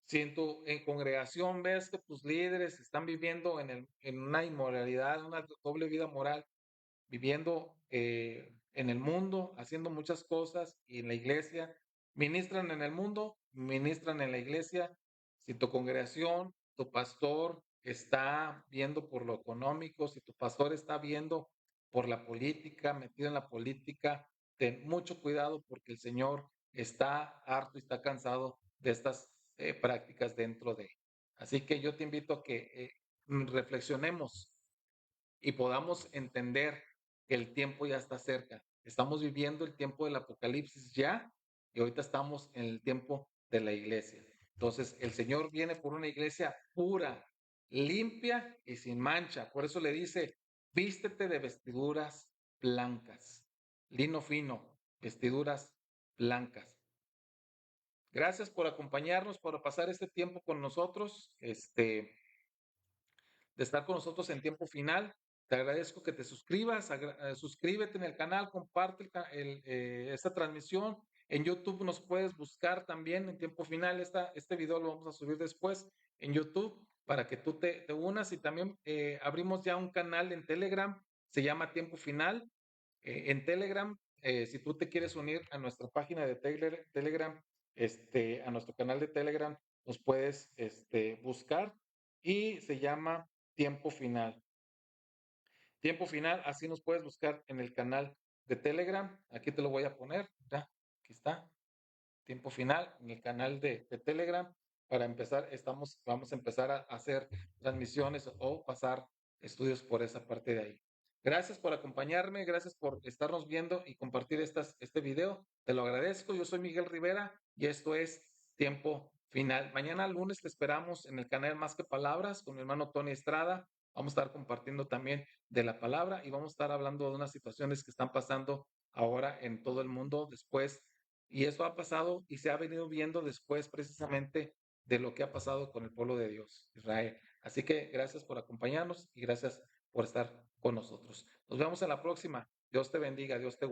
Si en congregación ves que tus líderes están viviendo en una inmoralidad, una doble vida moral, viviendo en el mundo, haciendo muchas cosas y en la iglesia, ministran en el mundo, ministran en la iglesia. Si tu congregación, tu pastor está viendo por lo económico, si tu pastor está viendo por la política, metido en la política, ten mucho cuidado porque el Señor está harto y está cansado de estas prácticas dentro de él. Así que yo te invito a que reflexionemos y podamos entender que el tiempo ya está cerca. Estamos viviendo el tiempo del Apocalipsis ya y ahorita estamos en el tiempo de la iglesia. Entonces, el Señor viene por una iglesia pura, limpia y sin mancha. Por eso le dice, vístete de vestiduras blancas, lino fino, vestiduras blancas. Gracias por acompañarnos, por pasar este tiempo con nosotros. De estar con nosotros en tiempo final. Te agradezco que te suscribas, suscríbete en el canal, comparte esta transmisión. En YouTube nos puedes buscar también en tiempo final. Este video lo vamos a subir después en YouTube para que tú te unas y también abrimos ya un canal en Telegram, se llama Tiempo Final. En Telegram, si tú te quieres unir a nuestra página de Telegram, a nuestro canal de Telegram, nos puedes buscar y se llama Tiempo Final. Tiempo Final, así nos puedes buscar en el canal de Telegram. Aquí te lo voy a poner. Ya, aquí está. Tiempo Final en el canal de Telegram. Para empezar, vamos a empezar a hacer transmisiones o pasar estudios por esa parte de ahí. Gracias por acompañarme, gracias por estarnos viendo y compartir este video. Te lo agradezco. Yo soy Miguel Rivera y esto es Tiempo Final. Mañana lunes te esperamos en el canal Más que Palabras con mi hermano Tony Estrada. Vamos a estar compartiendo también de la palabra y vamos a estar hablando de unas situaciones que están pasando ahora en todo el mundo después. Y eso ha pasado y se ha venido viendo después precisamente de lo que ha pasado con el pueblo de Dios, Israel. Así que gracias por acompañarnos y gracias por estar con nosotros. Nos vemos en la próxima. Dios te bendiga, Dios te